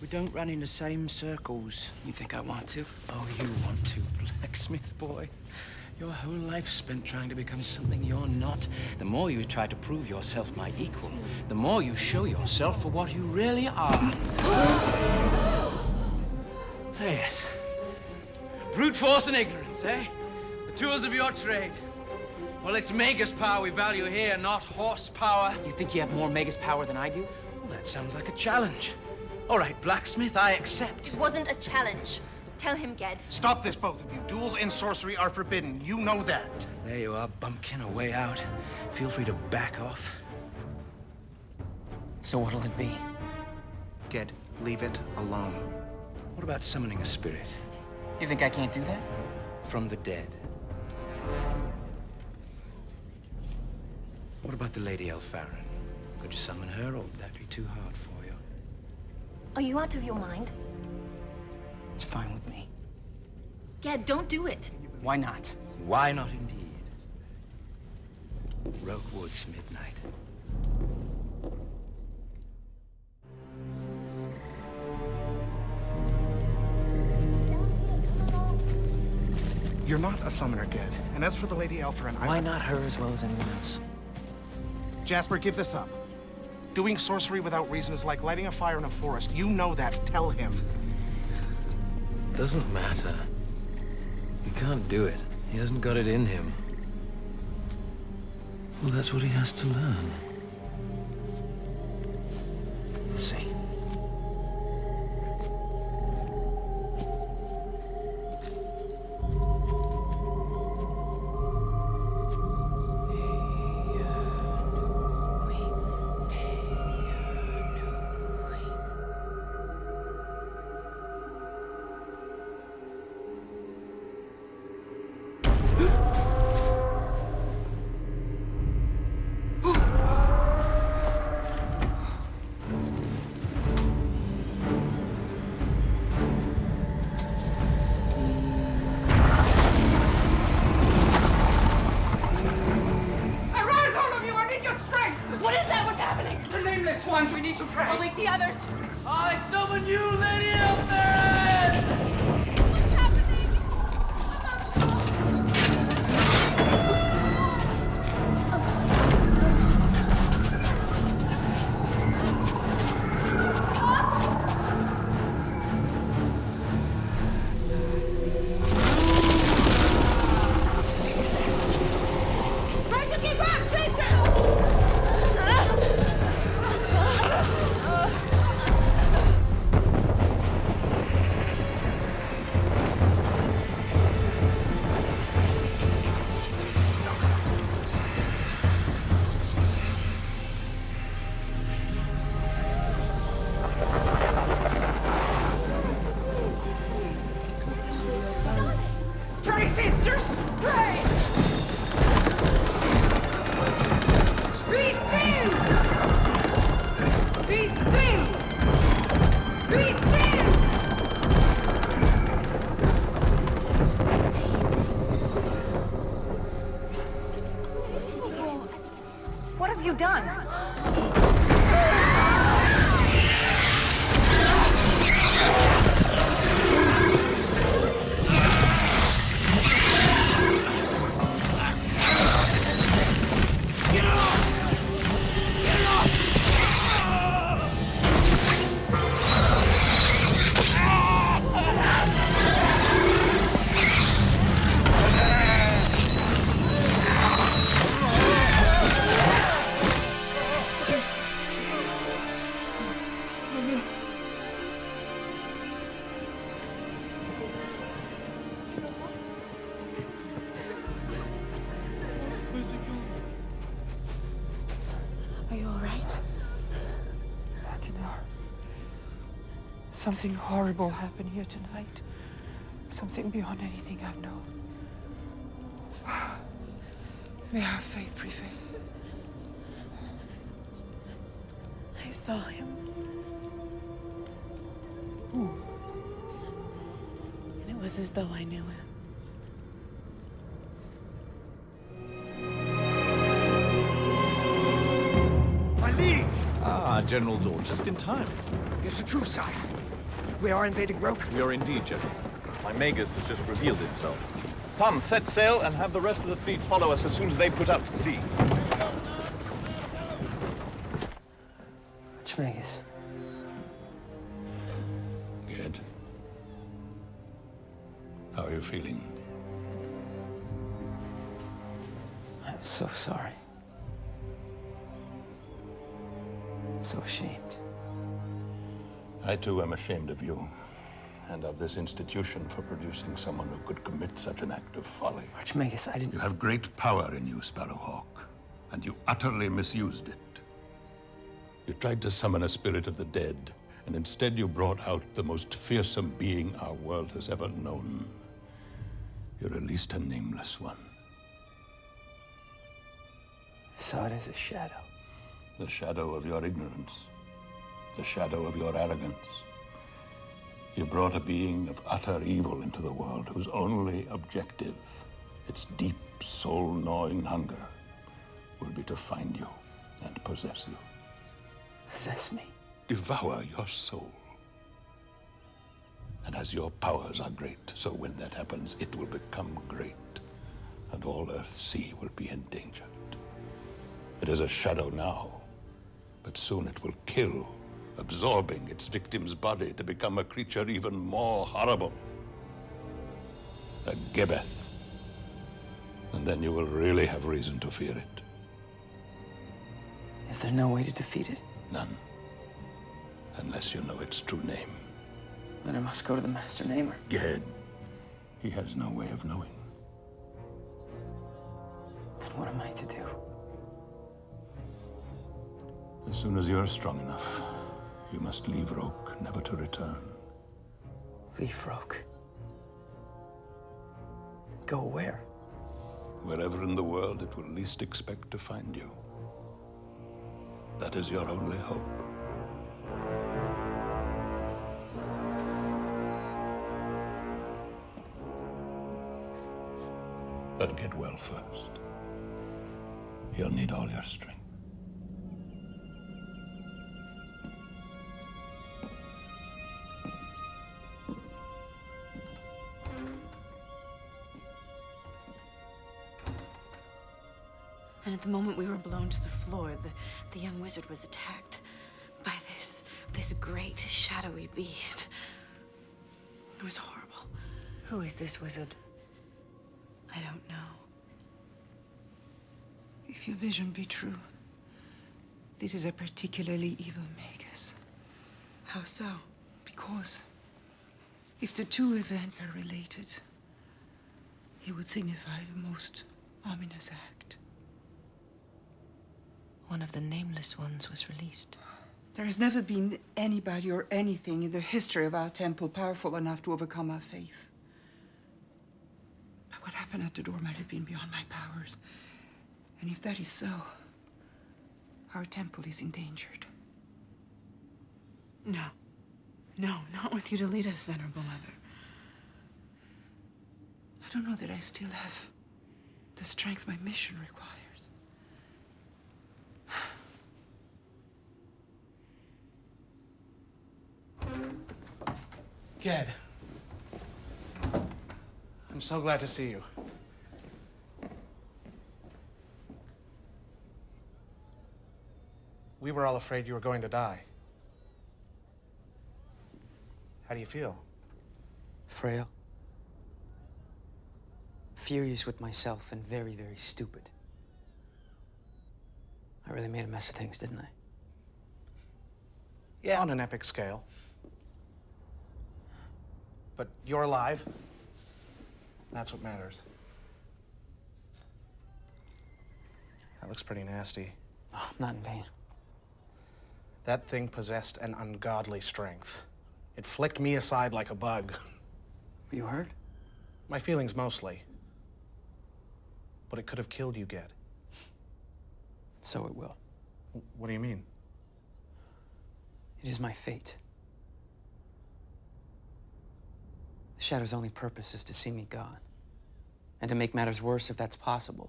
We don't run in the same circles. You think I want to? Oh, you want to, blacksmith boy. Your whole life spent trying to become something you're not. The more you try to prove yourself my equal, the more you show yourself for what you really are. Yes. Brute force and ignorance, eh? The tools of your trade. Well, it's Magus power we value here, not horsepower. You think you have more Magus power than I do? Well, that sounds like a challenge. All right, blacksmith, I accept. It wasn't a challenge. Tell him, Ged. Stop this, both of you. Duels and sorcery are forbidden. You know that. There you are, bumpkin, a way out. Feel free to back off. So what'll it be? Ged, leave it alone. What about summoning a spirit? You think I can't do that? From the dead. What about the Lady Elfarin? Could you summon her, or would that be too hard for you? Are you out of your mind? It's fine with me. Ged, don't do it. Why not? Why not, indeed? Rogue Woods, midnight. You're not a summoner, Ged. And as for the Lady Elfarin, Why not her as well as anyone else? Jasper, give this up. Doing sorcery without reason is like lighting a fire in a forest. You know that. Tell him. Doesn't matter. He can't do it. He hasn't got it in him. Well, that's what he has to learn. Let's see. have you done? Are you all right? Something horrible happened here tonight. Something beyond anything I've known. May our faith prevail. I saw him. Who? And it was as though I knew him. My liege! Ah, General Dawn, just in time. It's the truth, sire. We are invading Roke. We are indeed, General. My Magus has just revealed himself. Come, set sail and have the rest of the fleet follow us as soon as they put out to sea. Archmagus. Good. How are you feeling? I'm so sorry. So ashamed. I too am ashamed of you and of this institution for producing someone who could commit such an act of folly. Archmagus, I didn't... You have great power in you, Sparrowhawk, and you utterly misused it. You tried to summon a spirit of the dead, and instead you brought out the most fearsome being our world has ever known. You released a nameless one. I saw it as a shadow. The shadow of your ignorance. The shadow of your arrogance. You brought a being of utter evil into the world whose only objective, its deep, soul-gnawing hunger, will be to find you and possess you. Possess me? Devour your soul. And as your powers are great, so when that happens, it will become great, and all Earthsea will be endangered. It is a shadow now, but soon it will kill, absorbing its victim's body to become a creature even more horrible. A Gibbeth. And then you will really have reason to fear it. Is there no way to defeat it? None. Unless you know its true name. Then I must go to the Master Namer. Ged. He has no way of knowing. Then what am I to do? As soon as you're strong enough, you must leave Roke, never to return. Leave Roke? Go where? Wherever in the world it will least expect to find you. That is your only hope. But get well first. You'll need all your strength. And at the moment we were blown to the floor, the young wizard was attacked by this great, shadowy beast. It was horrible. Who is this wizard? I don't know. If your vision be true, this is a particularly evil Magus. How so? Because if the two events are related, it would signify the most ominous act. One of the nameless ones was released. There has never been anybody or anything in the history of our temple powerful enough to overcome our faith. But what happened at the door might have been beyond my powers. And if that is so, our temple is endangered. No. No, not with you to lead us, Venerable Mother. I don't know that I still have the strength my mission requires. Ged. I'm so glad to see you. We were all afraid you were going to die. How do you feel? Frail. Furious with myself and very, very stupid. I really made a mess of things, didn't I? Yeah, on an epic scale. But you're alive. That's what matters. That looks pretty nasty. Oh, I'm not in pain. That thing possessed an ungodly strength. It flicked me aside like a bug. Were you hurt? My feelings mostly. But it could have killed you, Ged. So it will. What do you mean? It is my fate. The Shadow's only purpose is to see me gone. And to make matters worse if that's possible.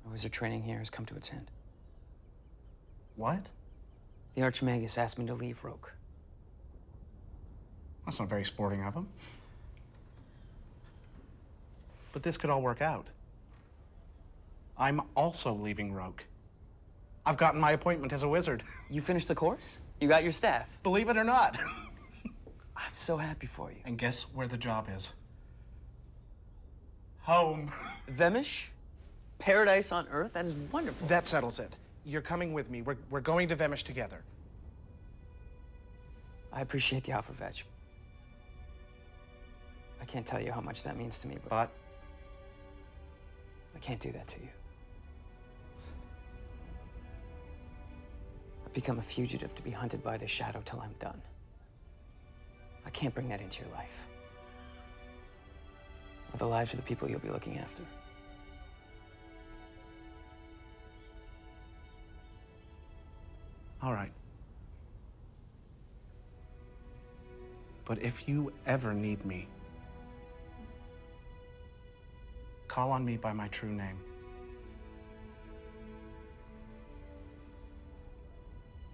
My wizard training here has come to its end. What? The Archmagus asked me to leave Roke. That's not very sporting of him. But this could all work out. I'm also leaving Roke. I've gotten my appointment as a wizard. You finished the course? You got your staff? Believe it or not. I'm so happy for you. And guess where the job is? Home. Vemish? Paradise on Earth? That is wonderful. That settles it. You're coming with me. We're going to Vemish together. I appreciate the offer, Vetch. I can't tell you how much that means to me, but I can't do that to you. I've become a fugitive to be hunted by the Shadow till I'm done. I can't bring that into your life. Or the lives of the people you'll be looking after. All right. But if you ever need me, call on me by my true name.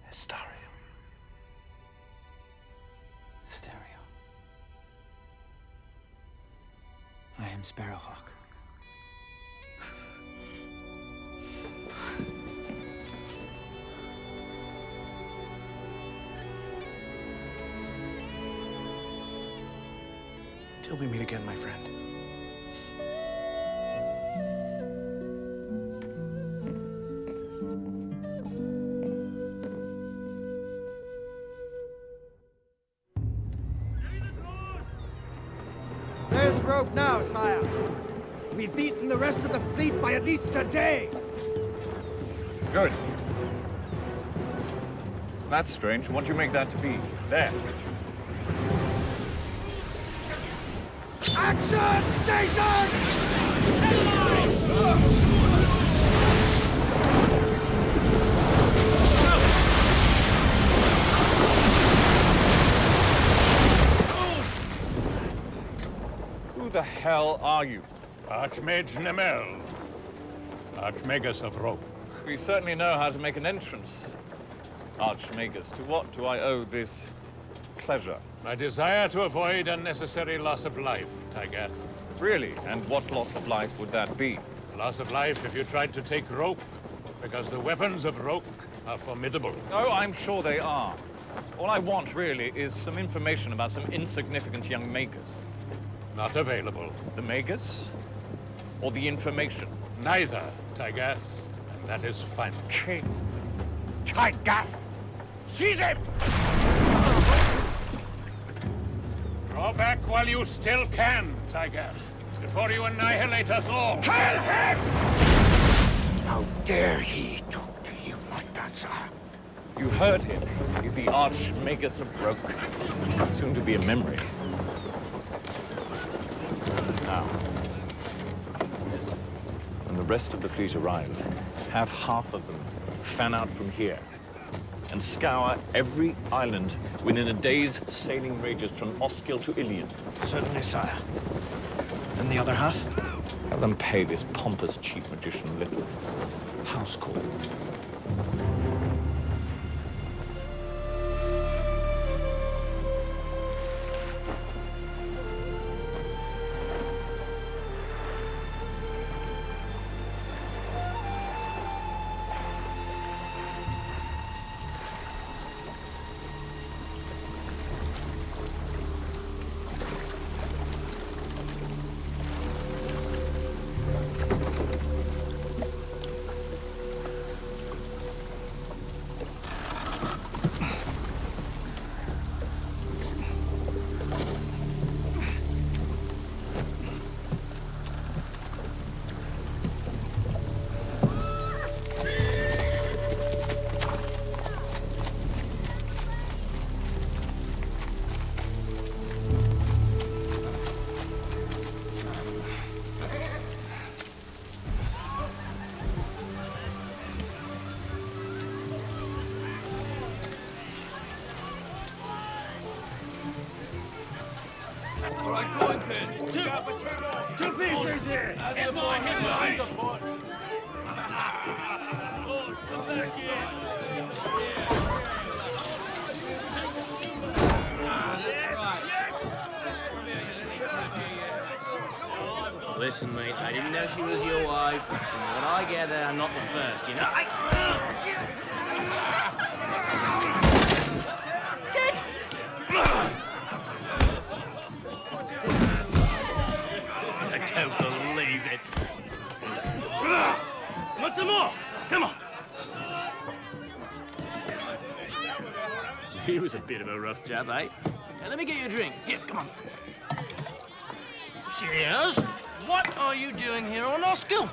Estario. Stereo. I am Sparrowhawk. Till we meet again, my friend. There's Roke now, sire. We've beaten the rest of the fleet by at least a day. Good. That's strange. What do you make that to be? There. Action station! Who the hell are you? Archmage Nemel, Archmagus of Roke. We certainly know how to make an entrance. Archmagus, to what do I owe this pleasure? My desire to avoid unnecessary loss of life, Tygath. Really? And what loss of life would that be? Loss of life if you tried to take Roke, because the weapons of Roke are formidable. Oh, I'm sure they are. All I want, really, is some information about some insignificant young magus. Not available. The magus? Or the information? Neither, Tygath. And that is final. King. Tygath! Seize him! Draw back while you still can, Tygath, before you annihilate us all. Kill him! How dare he talk to you like that, sir? You heard him. He's the Archmagus of Roke. Soon to be a memory. Now, when the rest of the fleet arrives, have half of them fan out from here and scour every island within a day's sailing radius from Oskil to Ilion. Certainly, sire. And the other half? Have them pay this pompous chief magician a little house call. Two pieces here. Here's mine. Here's mine. Come back here. Listen, mate, I didn't know she was your wife. From what I gather, I'm not the first, you know? I don't believe it. Want some more? Come on. He was a bit of a rough chap, eh? Let me get you a drink. Here, come on. Cheers. What are you doing here on Oscar?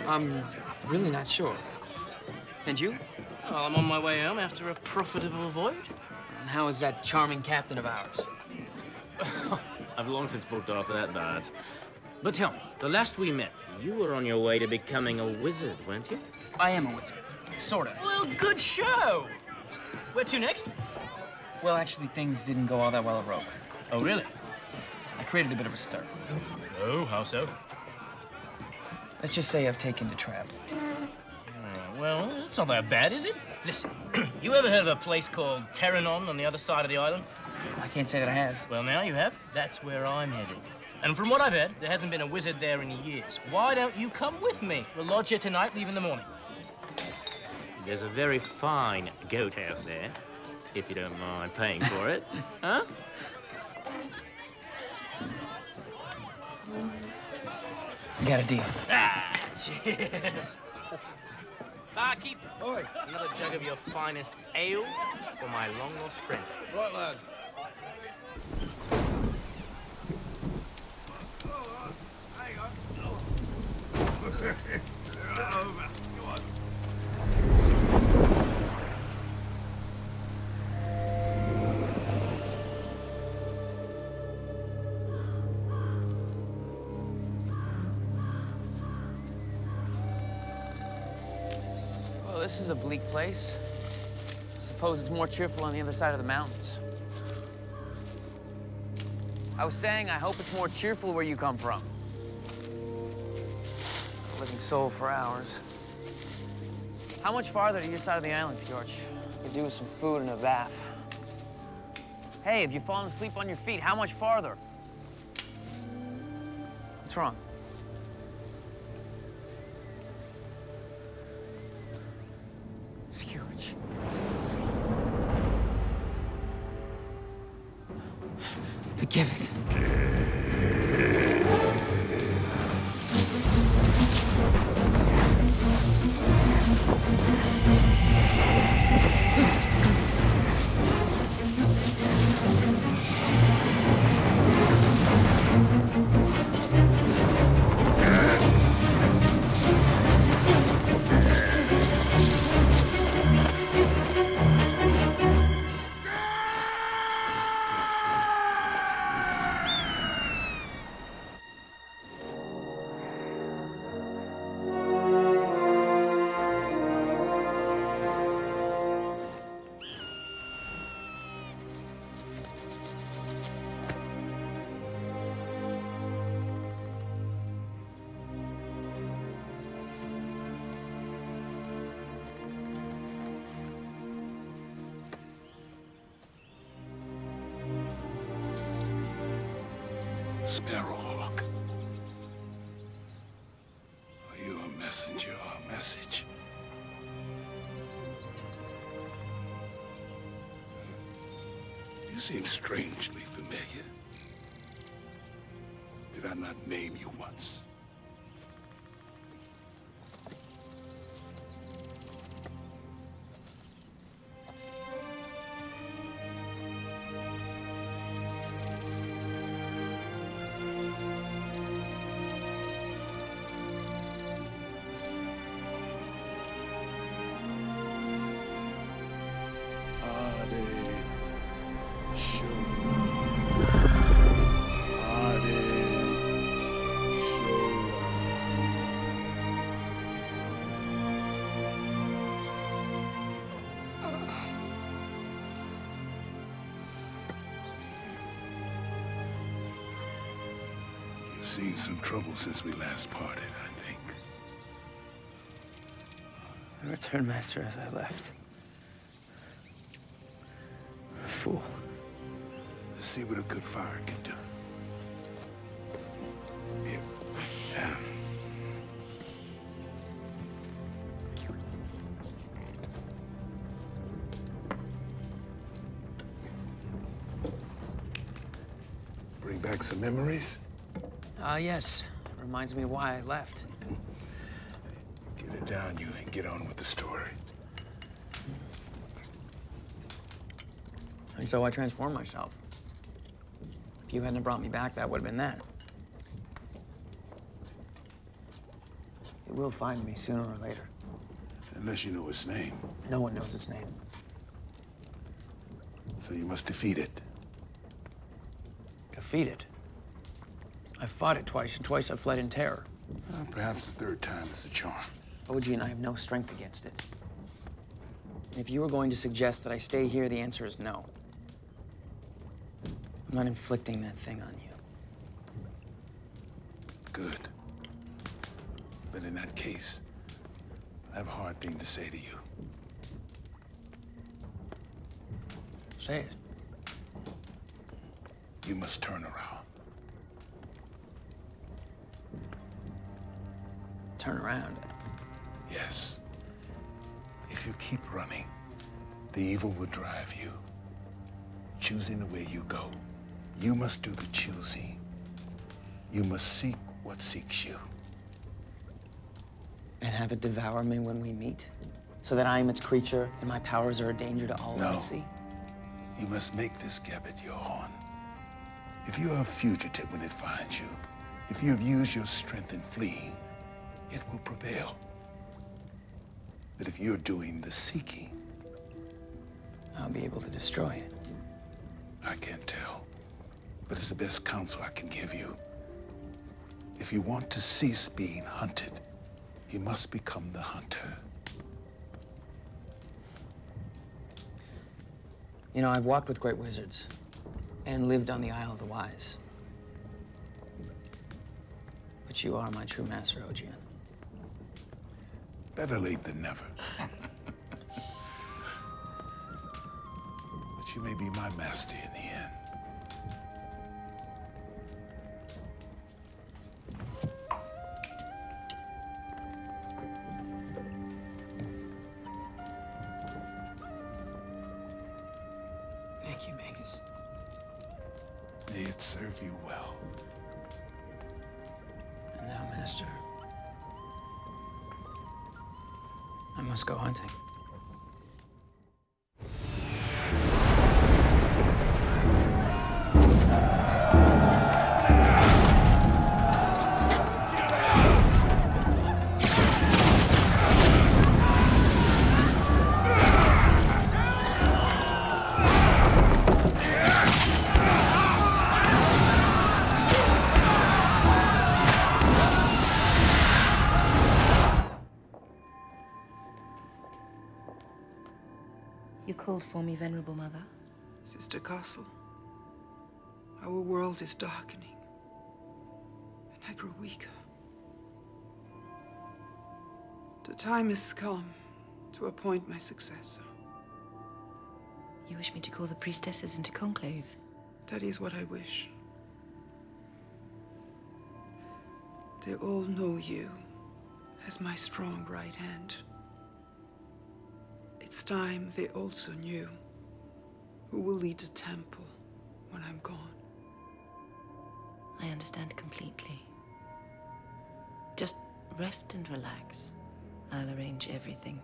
I'm really not sure. And you? Well, I'm on my way home after a profitable voyage. And how is that charming captain of ours? I've long since booked after that barge. But tell me, the last we met, you were on your way to becoming a wizard, weren't you? I am a wizard. Sort of. Well, good show. Where to next? Well, actually, things didn't go all that well at Roke. Oh, really? I created a bit of a stir. Oh, how so? Let's just say I've taken to travel. Well, it's not that bad, is it? Listen, you ever heard of a place called Terranon on the other side of the island? I can't say that I have. Well, now you have. That's where I'm headed. And from what I've heard, there hasn't been a wizard there in years. Why don't you come with me? We'll lodge here tonight, leave in the morning. There's a very fine goat house there, if you don't mind paying for it. Huh? I got a deal. Ah, cheers. Barkeep, another jug of your finest ale for my long-lost friend. Right, lad. Well, this is a bleak place. Suppose it's more cheerful on the other side of the mountains. I was saying, I hope it's more cheerful where you come from. Living soul for hours. How much farther to your side of the island, George? Could do with some food and a bath. Hey, have you fallen asleep on your feet? How much farther? What's wrong? George. Forgive it. Sparrowhawk. Are you a messenger or a message? You seem strangely familiar. Did I not name you once? Hare seen some trouble since we last parted, I think. I returned master as I left. A fool. Let's see what a good fire can do. Here. Bring back some memories? Yes. Reminds me why I left. Get it down, you, and get on with the story. And so I transformed myself. If you hadn't brought me back, that would have been that. It will find me sooner or later. Unless you know its name. No one knows its name. So you must defeat it. Defeat it? I fought it twice, and twice I fled in terror. Well, perhaps the third time is the charm. OG and I have no strength against it. If you were going to suggest that I stay here, the answer is no. I'm not inflicting that thing on you. Good. But in that case, I have a hard thing to say to you. Say it. You must turn around. Turn around? Yes. If you keep running, the evil will drive you, choosing the way you go. You must do the choosing. You must seek what seeks you. And have it devour me when we meet? So that I am its creature and my powers are a danger to all No. I see? You must make this Gabbard your own. If you are a fugitive when it finds you, if you have used your strength in fleeing, it will prevail. But if you're doing the seeking, I'll be able to destroy it. I can't tell, but it's the best counsel I can give you. If you want to cease being hunted, you must become the hunter. You know, I've walked with great wizards and lived on the Isle of the Wise. But you are my true master, Ogian. Better late than never. But you may be my master in the end. Thank you, Magus. May it serve you well. And now, Master, I must go hunting. You called for me, Venerable Mother? Sister Castle, our world is darkening, and I grow weaker. The time has come to appoint my successor. You wish me to call the priestesses into conclave? That is what I wish. They all know you as my strong right hand. It's time they also knew who will lead the temple when I'm gone. I understand completely. Just rest and relax. I'll arrange everything.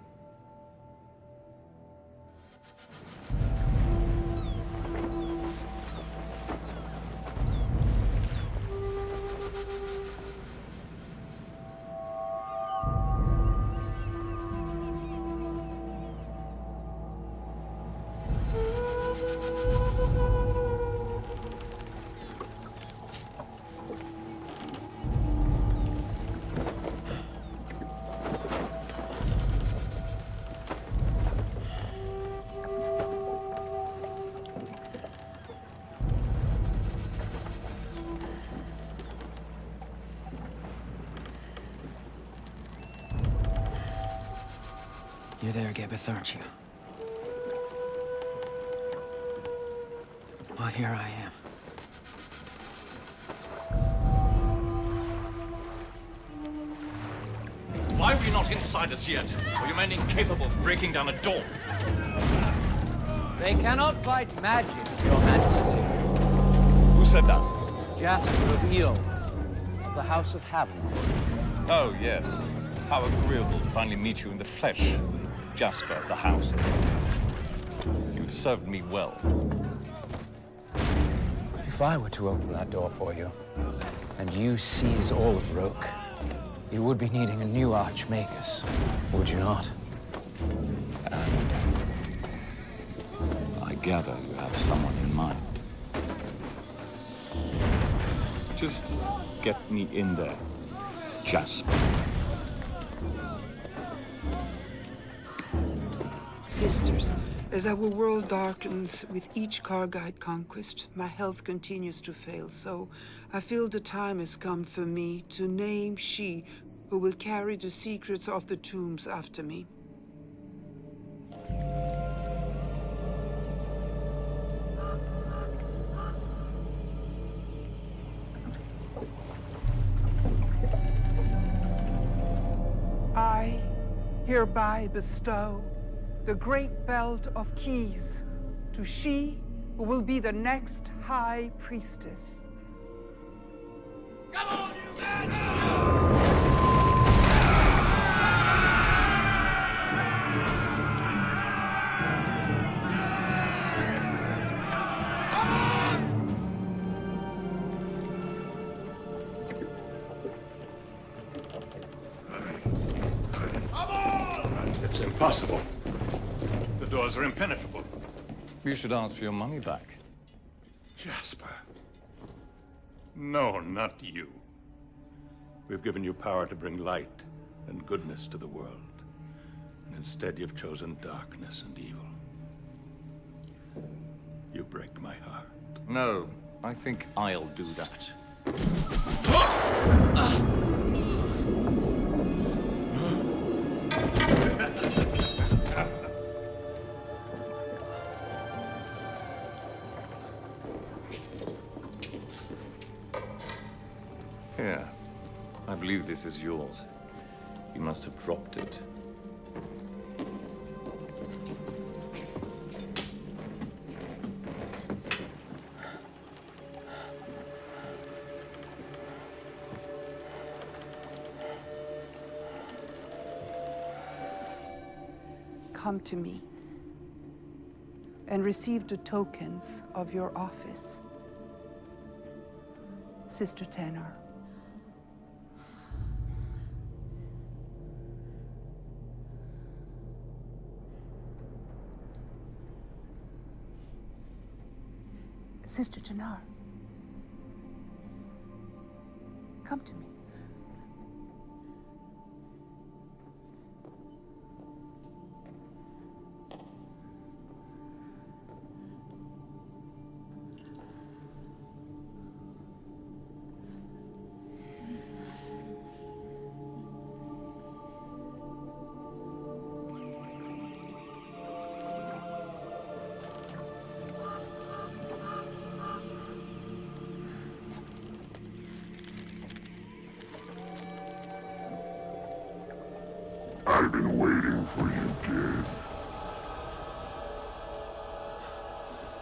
You're there, Gebeth, aren't you? Well, here I am. Why were you not inside us yet? Were you men incapable of breaking down a door? They cannot fight magic, Your Majesty. Who said that? Jasper of Eel, of the House of Havnor. Oh, yes. How agreeable to finally meet you in the flesh, Jasper of the House. You've served me well. If I were to open that door for you, and you seize all of Roke, you would be needing a new Archmagus, would you not? I gather you have someone in mind. Just get me in there, Jasper. Sisters, as our world darkens with each Kargite conquest, my health continues to fail, so I feel the time has come for me to name she who will carry the secrets of the tombs after me. I hereby bestow the great belt of keys to she who will be the next High Priestess. Come on, you men! It's impossible. The doors are impenetrable. You should ask for your money back. Jasper. No, not you. We've given you power to bring light and goodness to the world. And instead you've chosen darkness and evil. You break my heart. No, I think I'll do that. Here. I believe this is yours. You must have dropped it. Come to me and receive the tokens of your office. Sister Tenor. Sister Tenor. Come to me. I've been waiting for you, kid.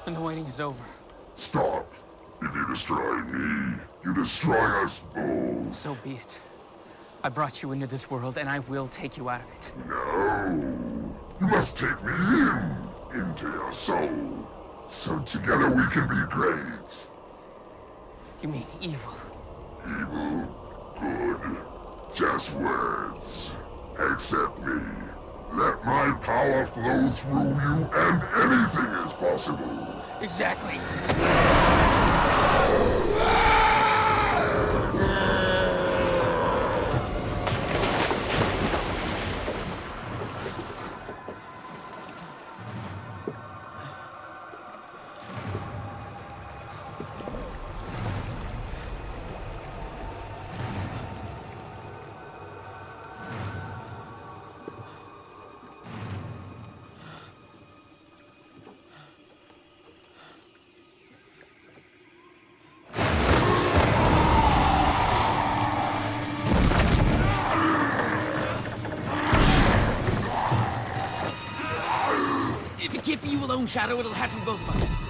And the waiting is over. Stop. If you destroy me, you destroy us both. So be it. I brought you into this world, and I will take you out of it. No. You must take me into your soul. So together we can be great. You mean evil? Evil, good, just words. Accept me. Let my power flow through you, and anything is possible. Exactly. own shadow, it'll happen to both of us.